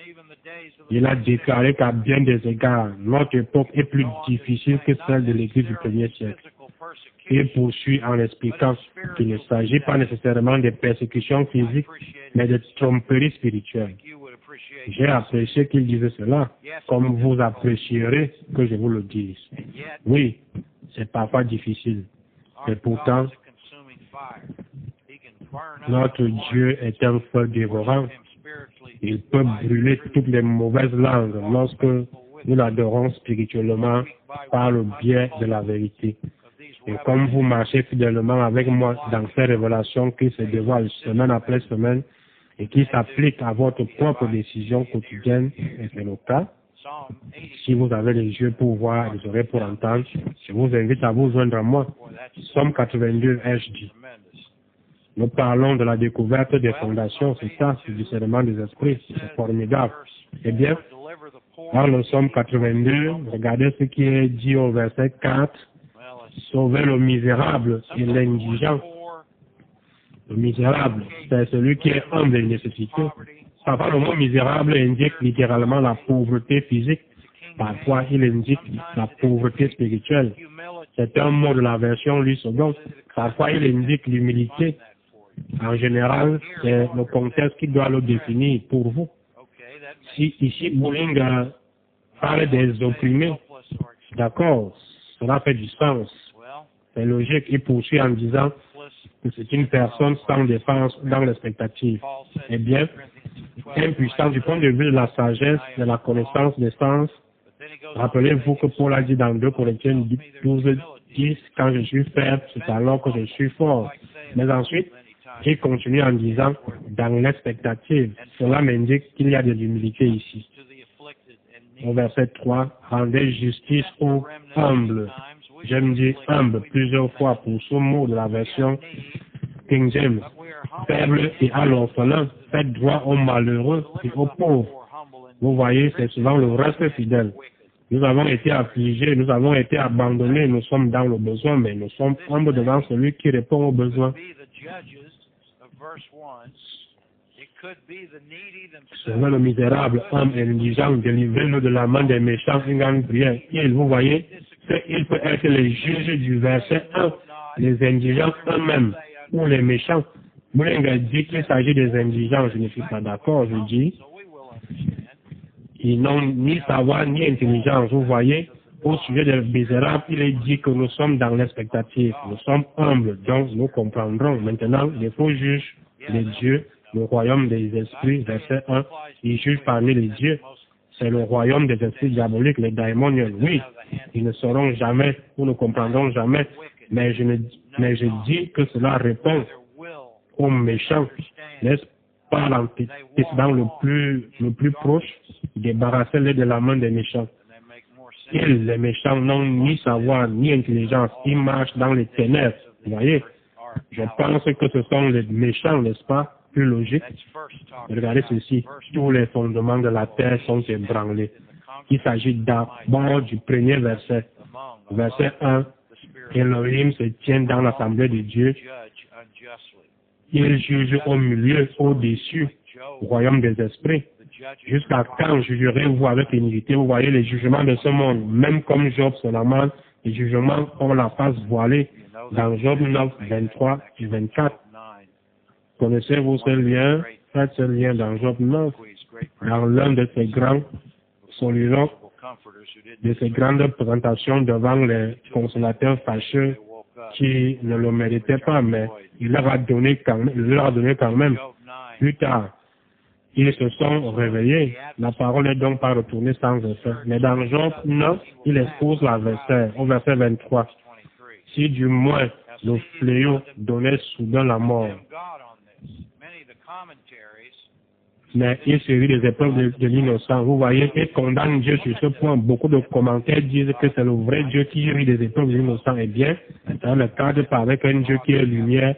[SPEAKER 2] Il a déclaré qu'à bien des égards, notre époque est plus difficile que celle de l'Église du 1er siècle. Il poursuit en expliquant qu'il ne s'agit pas nécessairement de persécutions physiques, mais de tromperies spirituelles. J'ai apprécié qu'il disait cela, comme vous apprécierez que je vous le dise. Oui, c'est parfois difficile, mais pourtant, notre Dieu est un feu dévorant. Il peut brûler toutes les mauvaises langues lorsque nous l'adorons spirituellement par le biais de la vérité. Et comme vous marchez fidèlement avec moi dans ces révélations qui se dévoilent semaine après semaine et qui s'appliquent à votre propre décision quotidienne, et c'est le cas, si vous avez les yeux pour voir et les oreilles pour entendre, je vous invite à vous joindre à moi. Somme 82, HD. Nous parlons de la découverte des fondations, c'est ça, c'est du discernement des esprits, c'est formidable. Eh bien, dans le Somme 82, regardez ce qui est dit au verset 4, sauver le misérable et l'indigent. Le misérable, c'est celui qui est humble et nécessité. Parfois, le mot misérable indique littéralement la pauvreté physique. Parfois, il indique la pauvreté spirituelle. C'est un mot de la version Louis II. Parfois, il indique l'humilité. En général, c'est le contexte qui doit le définir pour vous. Si ici, Bouling parle des opprimés, d'accord, cela fait du sens. C'est logique. Il poursuit en disant que c'est une personne sans défense dans l'expectative. Eh bien, impuissant du point de vue de la sagesse, de la connaissance des sens, rappelez-vous que Paul a dit dans 2 Corinthiens 12, 10, quand je suis faible, c'est alors que je suis fort. Mais ensuite, il continue en disant, dans l'expectative, cela m'indique qu'il y a de l'humilité ici. Au verset 3, rendez justice aux humbles. J'aime dire humble plusieurs fois pour ce mot de la version King James. Faible et à l'orphelin, faites droit aux malheureux et aux pauvres. Vous voyez, c'est souvent le reste fidèle. Nous avons été affligés, nous avons été abandonnés, nous sommes dans le besoin, mais nous sommes humbles devant celui qui répond aux besoins. Sauvez le misérable, homme et indigent, délivrez-le de la main des méchants, une grande prière. Il, vous voyez, il peut être les juges du verset 1, les indigents eux-mêmes, ou les méchants. Moulinga dit qu'il s'agit des indigents, je ne suis pas d'accord, je dis. Ils n'ont ni savoir ni intelligence. Vous voyez, au sujet des misérables, il est dit que nous sommes dans l'expectative. Nous sommes humbles, donc nous comprendrons. Maintenant, les faux juges les dieux, le royaume des esprits, verset 1, ils jugent parmi les dieux. C'est le royaume des esprits diaboliques, les daimonions. Oui, ils ne sauront jamais, ou ne comprendront jamais. Mais je dis que cela répond aux méchants. N'est-ce pas l'antécédent le plus proche? Débarrassez-les de la main des méchants. Ils, les méchants, n'ont ni savoir, ni intelligence. Ils marchent dans les ténèbres. Vous voyez? Je pense que ce sont les méchants, n'est-ce pas? Plus logique. Regardez ceci. Tous les fondements de la terre sont ébranlés. Il s'agit d'abord du premier verset. Verset 1. Elohim se tient dans l'assemblée de Dieu. Il juge au milieu, au-dessus, au royaume des esprits. Jusqu'à quand jugerez-vous avec iniquité? Vous voyez les jugements de ce monde, même comme Job seulement, les jugements ont la face voilée. Dans Job 9, 23 et 24. Connaissez-vous ce lien? Faites ce lien dans Job 9. Dans l'un de ces grands soliloques, de ces grandes présentations devant les consolateurs fâcheux qui ne le méritaient pas, mais il leur a donné quand même. Plus tard, ils se sont réveillés. La parole n'est donc pas retournée sans effet. Mais dans Job 9, il expose la verset, au verset 23. Si du moins le fléau donnait soudain la mort. Mais il se rit des épreuves de l'innocent. Vous voyez, il condamne Dieu sur ce point. Beaucoup de commentaires disent que c'est le vrai Dieu qui rit des épreuves de l'innocent. Eh bien, dans le cadre pas avec un Dieu qui est lumière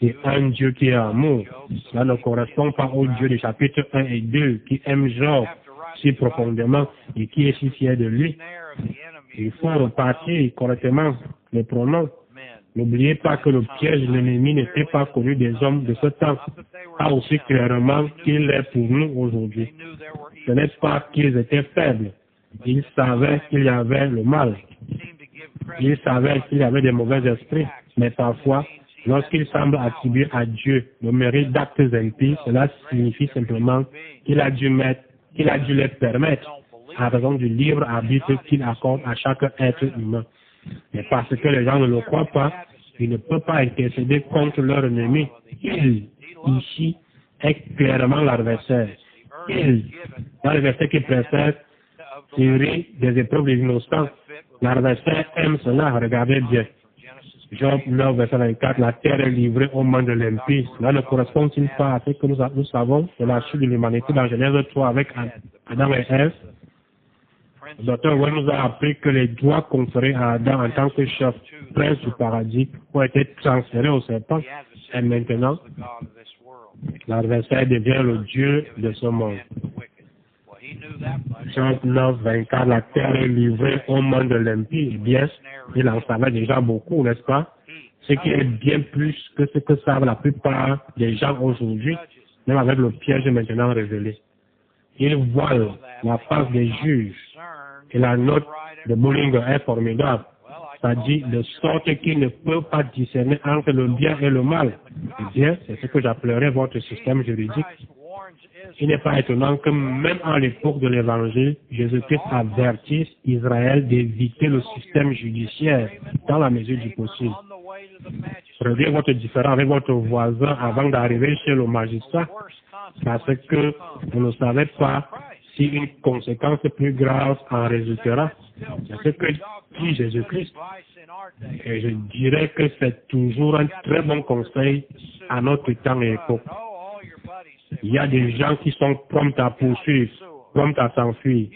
[SPEAKER 2] et un Dieu qui est amour. Cela ne correspond pas au Dieu du chapitre 1 et 2 qui aime Job si profondément et qui est si fier de lui. Il faut repartir correctement les pronoms. N'oubliez pas que le piège de l'ennemi n'était pas connu des hommes de ce temps, pas aussi clairement qu'il l'est pour nous aujourd'hui. Ce n'est pas qu'ils étaient faibles. Ils savaient qu'il y avait le mal. Ils savaient qu'il y avait des mauvais esprits. Mais parfois, lorsqu'ils semblent attribuer à Dieu le mérite d'actes impies, cela signifie simplement qu'il a dû les permettre, à raison du libre arbitre qu'il accorde à chaque être humain. Mais parce que les gens ne le croient pas, ils ne peuvent pas intercéder contre leur ennemi. Il, ici, est clairement l'adversaire. Il, dans le verset qui précède, rit des épreuves des innocents. L'adversaire aime cela, regardez bien. Job 9, verset 24, la terre est livrée aux mains de l'impie. Cela ne correspond-il pas à ce que nous savons de la chute de l'humanité dans Genèse 3 avec Adam et Ève? Le docteur Well nous a appris que les droits conférés à Adam en tant que chef, prince du paradis, ont été transférés au serpent. Et maintenant, l'adversaire devient le Dieu de ce monde. Job 9, 24, la terre est livrée aux mains de l'impie. Eh bien, il en savait déjà beaucoup, n'est-ce pas? Ce qui est bien plus que ce que savent la plupart des gens aujourd'hui, même avec le piège maintenant révélé. Ils voilent la face des juges. Et la note de Bullinger est formidable. C'est-à-dire de sorte qu'ils ne peuvent pas discerner entre le bien et le mal. Eh bien, c'est ce que j'appellerais votre système juridique. Il n'est pas étonnant que même en l'époque de l'Évangile, Jésus-Christ avertisse Israël d'éviter le système judiciaire dans la mesure du possible. Réglez votre différend avec votre voisin avant d'arriver chez le magistrat, parce que vous ne savez pas si une conséquence plus grave en résultera. C'est ce que dit Jésus-Christ. Et je dirais que c'est toujours un très bon conseil à notre temps et époque. Il y a des gens qui sont prompts à poursuivre, prompts à s'enfuir.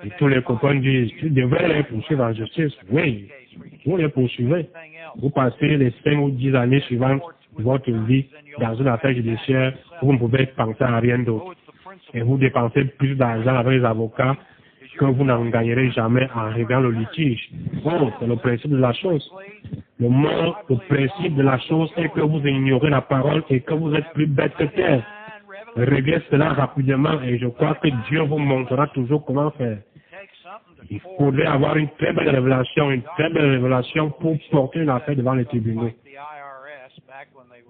[SPEAKER 2] Et tous les copains disent, tu devrais les poursuivre en justice. Oui, vous les poursuivez. Vous passez les 5 ou 10 années suivantes de votre vie dans une affaire judiciaire où vous ne pouvez penser à rien d'autre. Et vous dépensez plus d'argent avec les avocats que vous n'en gagnerez jamais en réglant le litige. Oh, c'est le principe de la chose. Le principe de la chose est que vous ignorez la parole et que vous êtes plus bête que terre. Réglez cela rapidement et je crois que Dieu vous montrera toujours comment faire. Il faudrait avoir une très belle révélation pour porter une affaire devant les tribunaux.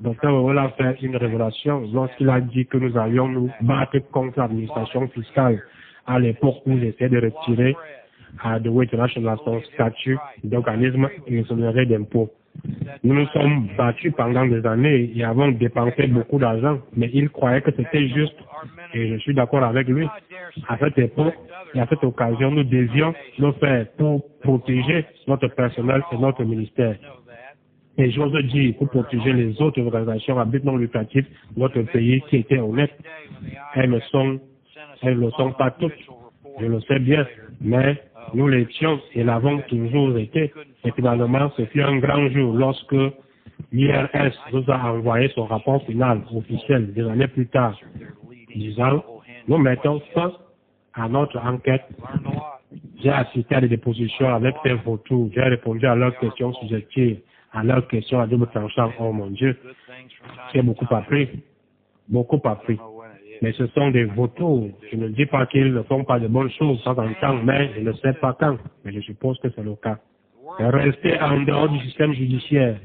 [SPEAKER 2] Donc, on a fait une révélation lorsqu'il a dit que nous allions nous battre contre l'administration fiscale à l'époque où j'essayais de retirer à The Way International son statut d'organisme exonéré d'impôts. Nous nous sommes battus pendant des années et avons dépensé beaucoup d'argent, mais il croyait que c'était juste et je suis d'accord avec lui. À cette époque et à cette occasion, nous devions le faire pour protéger notre personnel et notre ministère. Et j'ose dire, pour protéger les autres organisations à but non lucratif de notre pays qui étaient honnêtes. Elles ne le sont pas toutes, je le sais bien, mais nous l'étions et l'avons toujours été. Et finalement, ce fut un grand jour lorsque l'IRS nous a envoyé son rapport final officiel des années plus tard, disant, nous mettons fin à notre enquête. J'ai assisté à des dépositions avec des photos, j'ai répondu à leurs questions subjectives, à leurs questions à double tranchant. Oh mon Dieu, j'ai beaucoup appris. Mais ce sont des vautours. Je ne dis pas qu'ils ne font pas de bonnes choses de temps en temps, mais je ne sais pas quand. Mais je suppose que c'est le cas. Restez en dehors du système judiciaire.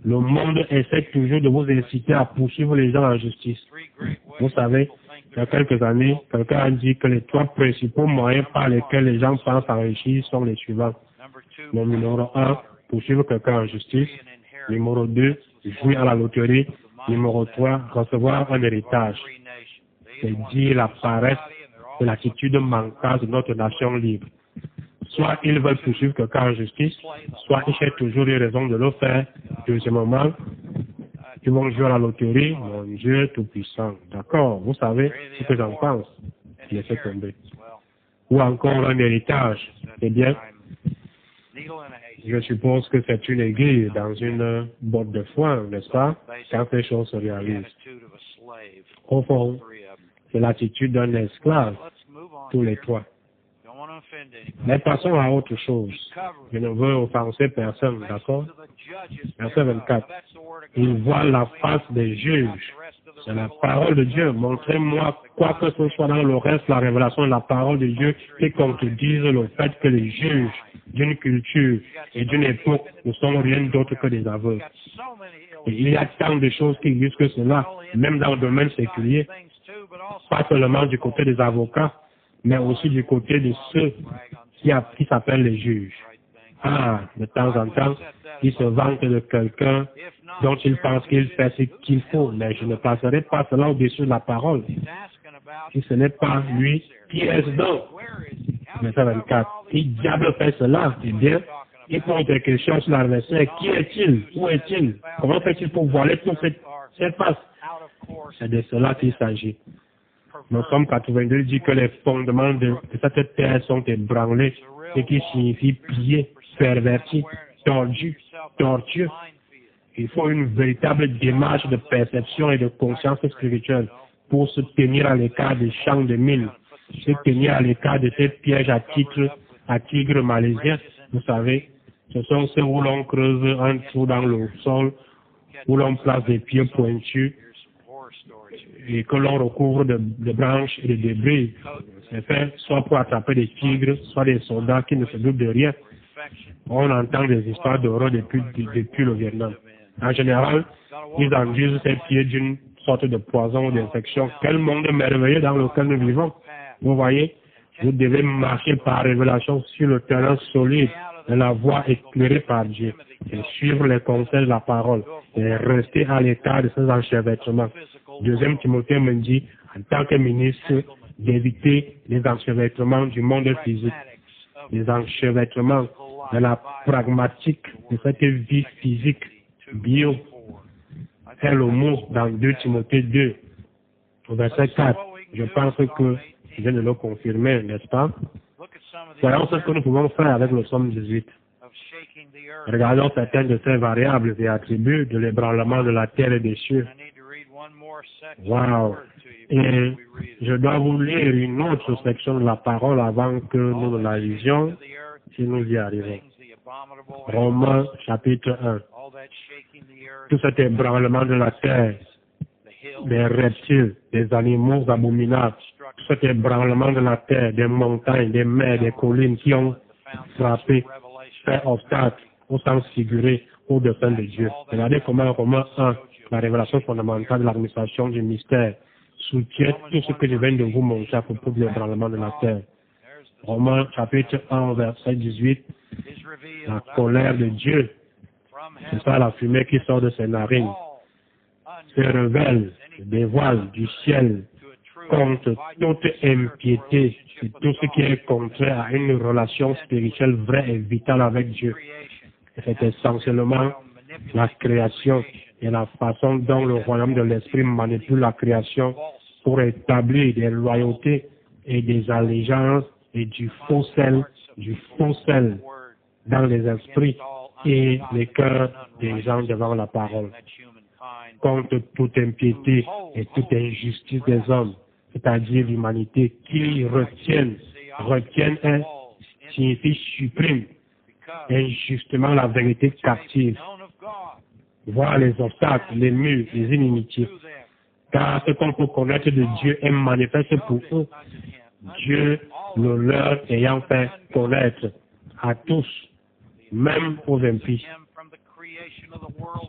[SPEAKER 2] Le monde essaie toujours de vous inciter à poursuivre les gens en justice. Vous savez, il y a quelques années, quelqu'un a dit que les trois principaux moyens par lesquels les gens pensent s'enrichir sont les suivants. Le numéro 1, poursuivre quelqu'un en justice. Numéro 2, jouer à la loterie. Numéro 3, recevoir un héritage. C'est dire la paresse et l'attitude manquante de notre nation libre. Soit ils veulent poursuivre quelqu'un en justice, soit ils cherchent toujours une raison de le faire. Deuxièmement, ils vont jouer à la loterie, mon Dieu tout-puissant. D'accord, vous savez ce que j'en pense. Laissez tomber. Ou encore un héritage. Eh bien, je suppose que c'est une aiguille dans une botte de foin, n'est-ce pas, quand ces choses se réalisent. Au fond, c'est l'attitude d'un esclave, tous les trois. Mais passons à autre chose. Je ne veux offenser personne, d'accord? Verset 24. Il voit la face des juges. C'est la parole de Dieu. Montrez-moi quoi que ce soit dans le reste, la révélation de la parole de Dieu qui contredise le fait que les juges d'une culture et d'une époque ne sont rien d'autre que des aveugles. Et il y a tant de choses qui illustrent cela, même dans le domaine séculier, pas seulement du côté des avocats, mais aussi du côté de ceux qui s'appellent les juges. Ah, de temps en temps, ils se vantent de quelqu'un dont ils pensent qu'il fait ce qu'il faut, mais je ne passerai pas cela au-dessus de la parole. Si ce n'est pas lui, qui est-ce donc? Verset 24. Qui diable fait cela? Eh bien, il pose des questions sur l'adversaire. Qui est-il? Où est-il? Comment fait-il pour voiler toute cette face? C'est de cela qu'il s'agit. Nous sommes 82 dit que les fondements de cette terre sont ébranlés, ce qui signifie plié, perverti, tordu, tortueux. Il faut une véritable démarche de perception et de conscience spirituelle pour se tenir à l'écart des champs de mine, se tenir à l'écart de ces pièges à tigres malaisiens. Vous savez, ce sont ceux où l'on creuse un trou dans le sol, où l'on place des pieds pointus et que l'on recouvre de branches et de débris. C'est fait soit pour attraper des tigres, soit des soldats qui ne se doutent de rien. On entend des histoires d'horreur depuis le Vietnam. En général, ils enduisent ces pieds d'une sorte de poison ou d'infection. Quel monde merveilleux dans lequel nous vivons. Vous voyez, vous devez marcher par révélation sur le terrain solide de la voie éclairée par Dieu et suivre les conseils de la parole et rester à l'écart de ces enchevêtrements. 2 Timothée me dit, en tant que ministre, d'éviter les enchevêtrements du monde physique, les enchevêtrements de la pragmatique de cette vie physique, bio. C'est le mot dans 2 Timothée 2, au verset 4. Je pense que je viens de le confirmer, n'est-ce pas? Voyons ce que nous pouvons faire avec le Somme 18. Regardons certaines de ces variables et attributs de l'ébranlement de la terre et des cieux. Wow! Et je dois vous lire une autre section de la parole avant que nous ne la lisions, si nous y arrivons. Romains chapitre 1. Tout cet ébranlement de la terre, des reptiles, des animaux abominables, tout cet ébranlement de la terre, des montagnes, des mers, des collines qui ont frappé, fait obstacle au sens figuré au dessein de Dieu. Regardez comment Romains 1, la révélation fondamentale de l'administration du mystère, soutient tout ce que je viens de vous montrer à propos de l'ébranlement de la terre. Romains chapitre 1, verset 18, la colère de Dieu, c'est ça la fumée qui sort de ses narines, se révèle, se dévoile du ciel contre toute impiété et tout ce qui est contraire à une relation spirituelle vraie et vitale avec Dieu. C'est essentiellement la création et la façon dont le royaume de l'esprit manipule la création pour établir des loyautés et des allégeances et du faux sel dans les esprits et les cœurs des gens devant la parole, contre toute impiété et toute injustice des hommes, c'est-à-dire l'humanité qui retiennent signifie supprime injustement la vérité captive, voir les obstacles, les murs, les inimitiés. Car ce qu'on peut connaître de Dieu est manifeste pour eux, Dieu le leur ayant fait connaître à tous, même aux impies.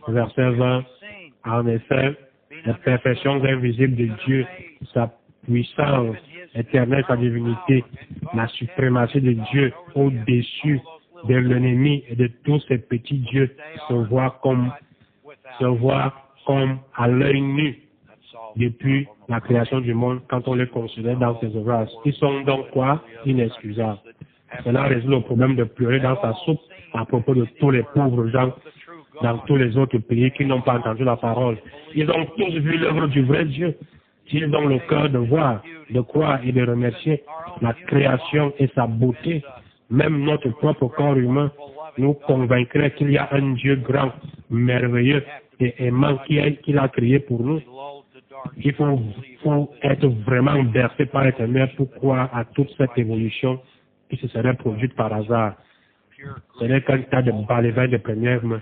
[SPEAKER 2] Verset 20. En effet, la perfection invisible de Dieu, sa puissance éternelle, sa divinité, la suprématie de Dieu au-dessus de l'ennemi et de tous ces petits dieux se voit comme à l'œil nu depuis la création du monde quand on les considère dans ses ouvrages. Ils sont donc quoi? Inexcusables. Cela résout le problème de pleurer dans sa soupe à propos de tous les pauvres gens dans tous les autres pays qui n'ont pas entendu la parole. Ils ont tous vu l'œuvre du vrai Dieu. S'ils ont le cœur de voir, de croire et de remercier la création et sa beauté, même notre propre corps humain nous convaincrait qu'il y a un Dieu grand, merveilleux et aimant qu'il a créé pour nous. Il faut être vraiment bercé par l'éternel pour croire à toute cette évolution qui se serait produite par hasard. Ce n'est qu'un tas de balais de première main.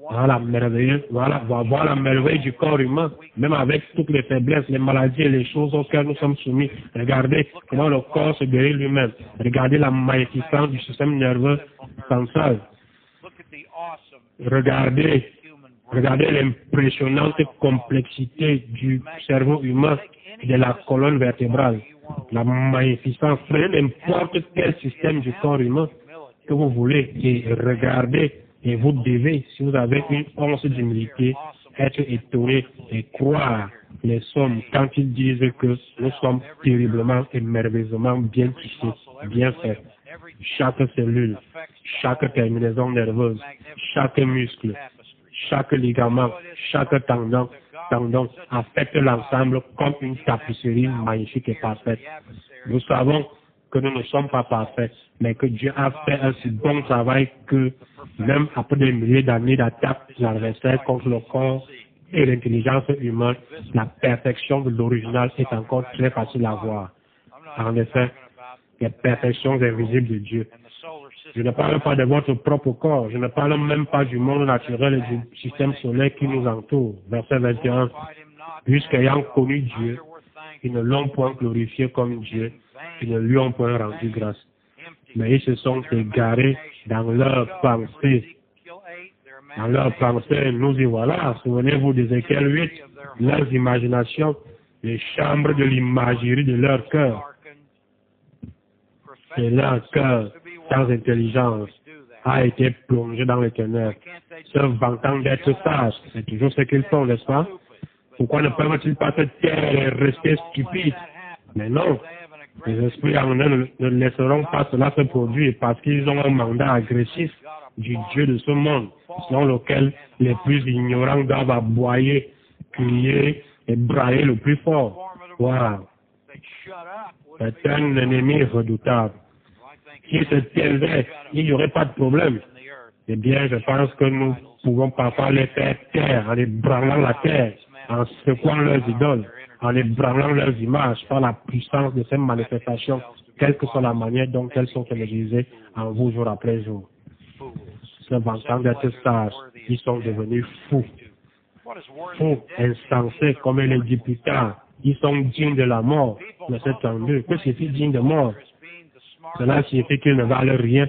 [SPEAKER 2] Voilà la merveille du corps humain, même avec toutes les faiblesses, les maladies et les choses auxquelles nous sommes soumis. Regardez comment le corps se guérit lui-même. Regardez la magnificence du système nerveux central. Regardez l'impressionnante complexité du cerveau humain et de la colonne vertébrale. La magnificence. Prenez n'importe quel système du corps humain que vous voulez et regardez. Et vous devez, si vous avez une once d'humilité, être étonné et croire les hommes quand ils disent que nous sommes terriblement et merveilleusement bien tissés, bien faits. Chaque cellule, chaque terminaison nerveuse, chaque muscle, chaque ligament, chaque tendon affecte l'ensemble comme une tapisserie magnifique et parfaite. Nous savons que nous ne sommes pas parfaits, mais que Dieu a fait un si bon travail que même après des milliers d'années d'attaques de l'adversaire contre le corps et l'intelligence humaine, la perfection de l'original est encore très facile à voir. En effet, les perfections invisibles de Dieu. Je ne parle pas de votre propre corps, je ne parle même pas du monde naturel et du système solaire qui nous entoure. Verset 21. Puisqu'ayant connu Dieu, ils ne l'ont point glorifié comme Dieu, ils ne lui ont point rendu grâce. Mais ils se sont égarés dans leurs pensées. Dans leurs pensées, nous y voilà. Souvenez-vous d'Ézéchiel 8, leurs imaginations, les chambres de l'imagerie de leur cœur. Et leur cœur, sans intelligence, a été plongé dans les ténèbres. Se vantant d'être sages, c'est toujours ce qu'ils font, n'est-ce pas? Pourquoi ne peuvent-ils pas se taire et rester stupides? Mais non, les esprits en eux ne laisseront pas cela se produire parce qu'ils ont un mandat agressif du Dieu de ce monde, selon lequel les plus ignorants doivent aboyer, crier et brailler le plus fort. Wow. C'est un ennemi redoutable. S'il se taisait, il n'y aurait pas de problème. Eh bien, je pense que nous pouvons parfois les faire taire en ébranlant la terre, en secouant leurs idoles, en ébranlant leurs images par la puissance de ces manifestations, quelle que soit la manière dont elles sont télévisées en vous jour après jour. Se vantant d'être sages, ils sont devenus fous. Fous, insensés, comme il est dit plus tard. Ils sont dignes de la mort. Verset 32. Que signifie digne de mort? Cela signifie qu'ils ne valent rien.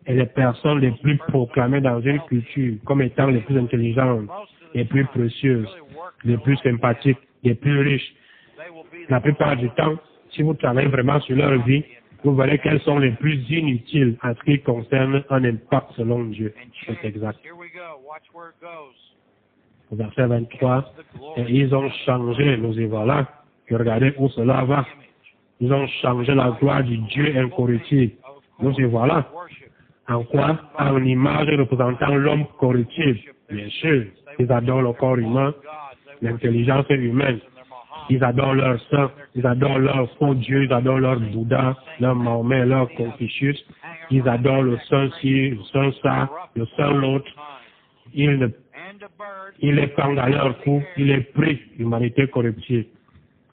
[SPEAKER 2] Et les personnes les plus proclamées dans une culture comme étant les plus intelligentes, les plus précieuses, les plus sympathiques, des plus riches. La plupart du temps, si vous travaillez vraiment sur leur vie, vous verrez qu'elles sont les plus inutiles en ce qui concerne un impact selon Dieu. C'est exact. Au verset 23, et ils ont changé, nous y voilà, et regardez où cela va. Ils ont changé la gloire du Dieu incorruptible. Nous y voilà. En quoi? En image représentant l'homme corruptible. Bien sûr, ils adorent le corps humain, l'intelligence humaine. Ils adorent leur sang, ils adorent leur faux Dieu, ils adorent leur Bouddha, leur Mahomet, leur Confucius. Ils adorent le Saint-Ci, le Saint-Ça, le Saint-L'autre. Ils les pendent à leur cou, ils les prient, l'humanité corruptible.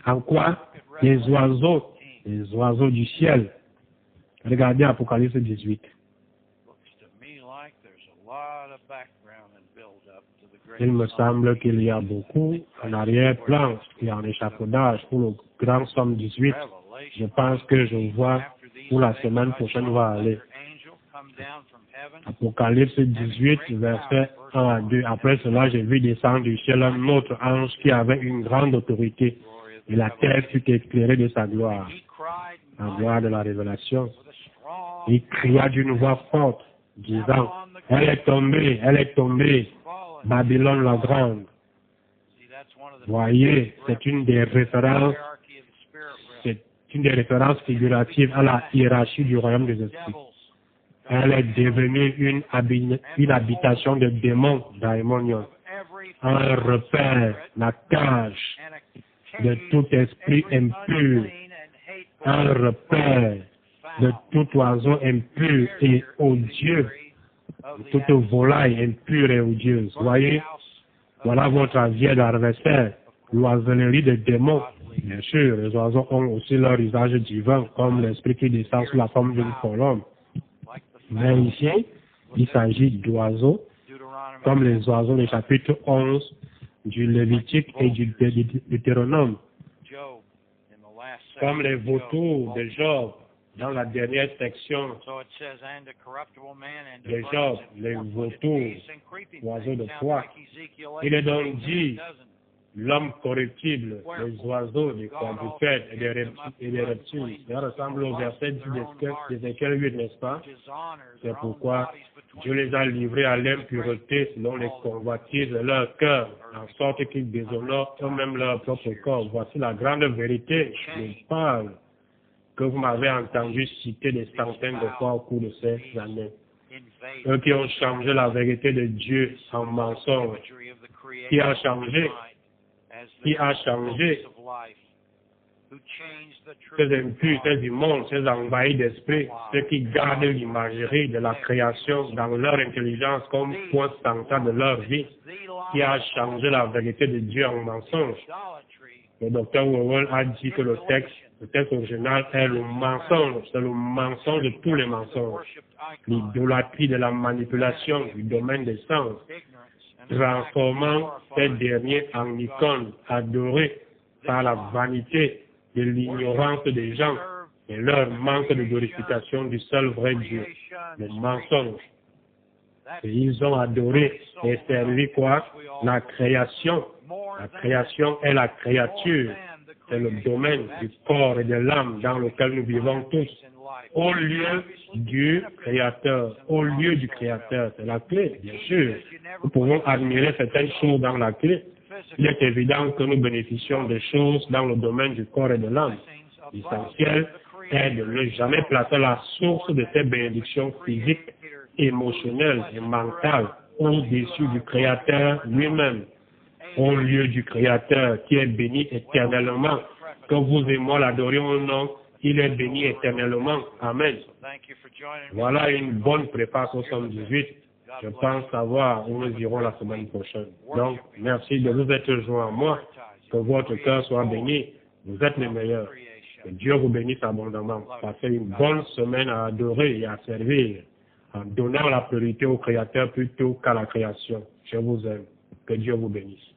[SPEAKER 2] En quoi? Les oiseaux du ciel. Regardez Apocalypse 18. Il me semble qu'il y a beaucoup en arrière-plan et en échafaudage pour le grand somme 18. Je pense que je vois où la semaine prochaine va aller. Apocalypse 18, verset 1 à 2. Après cela, j'ai vu descendre du ciel un autre ange qui avait une grande autorité, et la terre fut éclairée de sa gloire, la gloire de la révélation. Il cria d'une voix forte, disant, elle est tombée, Babylone la grande. Voyez, c'est une des références figuratives à la hiérarchie du royaume des esprits. Elle est devenue une habitation de démons, daimonion, un repère, la cage de tout esprit impur, un repère de tout oiseau impur et odieux, toute volaille impure et odieuse. Voyez, voilà votre vieil adversaire, l'oisellerie des démons. Bien sûr, les oiseaux ont aussi leur usage divin, comme l'esprit qui descend sous la forme d'une colombe. Mais ici, il s'agit d'oiseaux, comme les oiseaux du chapitre 11 du Lévitique et du Deutéronome, comme les vautours de Job, dans la dernière section de Job, les vautours, oiseaux de proie. Il est donc dit, l'homme corruptible, les oiseaux, les quadrupèdes et des reptiles. Ça ressemble au verset d'Ézéchiel 8, n'est-ce pas? C'est pourquoi Dieu les a livrés à l'impureté selon les convoitises de leur cœur, en sorte qu'ils déshonorent eux-mêmes leur propre corps. Voici la grande vérité, je parle, que vous m'avez entendu citer des centaines de fois au cours de ces années. Eux qui ont changé la vérité de Dieu en mensonge, qui a changé ces impurs, ces immondes, ces envahis d'esprit, ceux qui gardent l'imagerie de la création dans leur intelligence comme point central de leur vie, qui a changé la vérité de Dieu en mensonge. Le docteur Wowell a dit que le texte original est le mensonge, c'est le mensonge de tous les mensonges, l'idolâtrie de la manipulation du domaine des sens, transformant ces derniers en icônes adorées par la vanité de l'ignorance des gens et leur manque de glorification du seul vrai Dieu, le mensonge. Et ils ont adoré et servi quoi? La création. La création est la créature. C'est le domaine du corps et de l'âme dans lequel nous vivons tous. Au lieu du Créateur, c'est la clé, bien sûr. Nous pouvons admirer certaines choses dans la clé. Il est évident que nous bénéficions des choses dans le domaine du corps et de l'âme. L'essentiel est de ne jamais placer la source de ces bénédictions physiques, émotionnelles et mentales au-dessus du Créateur lui-même. Au lieu du Créateur qui est béni éternellement, que vous et moi l'adorions ou non, il est béni éternellement. Amen. Voilà une bonne préparation au Somme 18. Je pense savoir où nous irons la semaine prochaine. Donc, merci de vous être joints à moi. Que votre cœur soit béni. Vous êtes les meilleurs. Que Dieu vous bénisse abondamment. Passez une bonne semaine à adorer et à servir, en donnant la priorité au Créateur plutôt qu'à la création. Je vous aime. Que Dieu vous bénisse.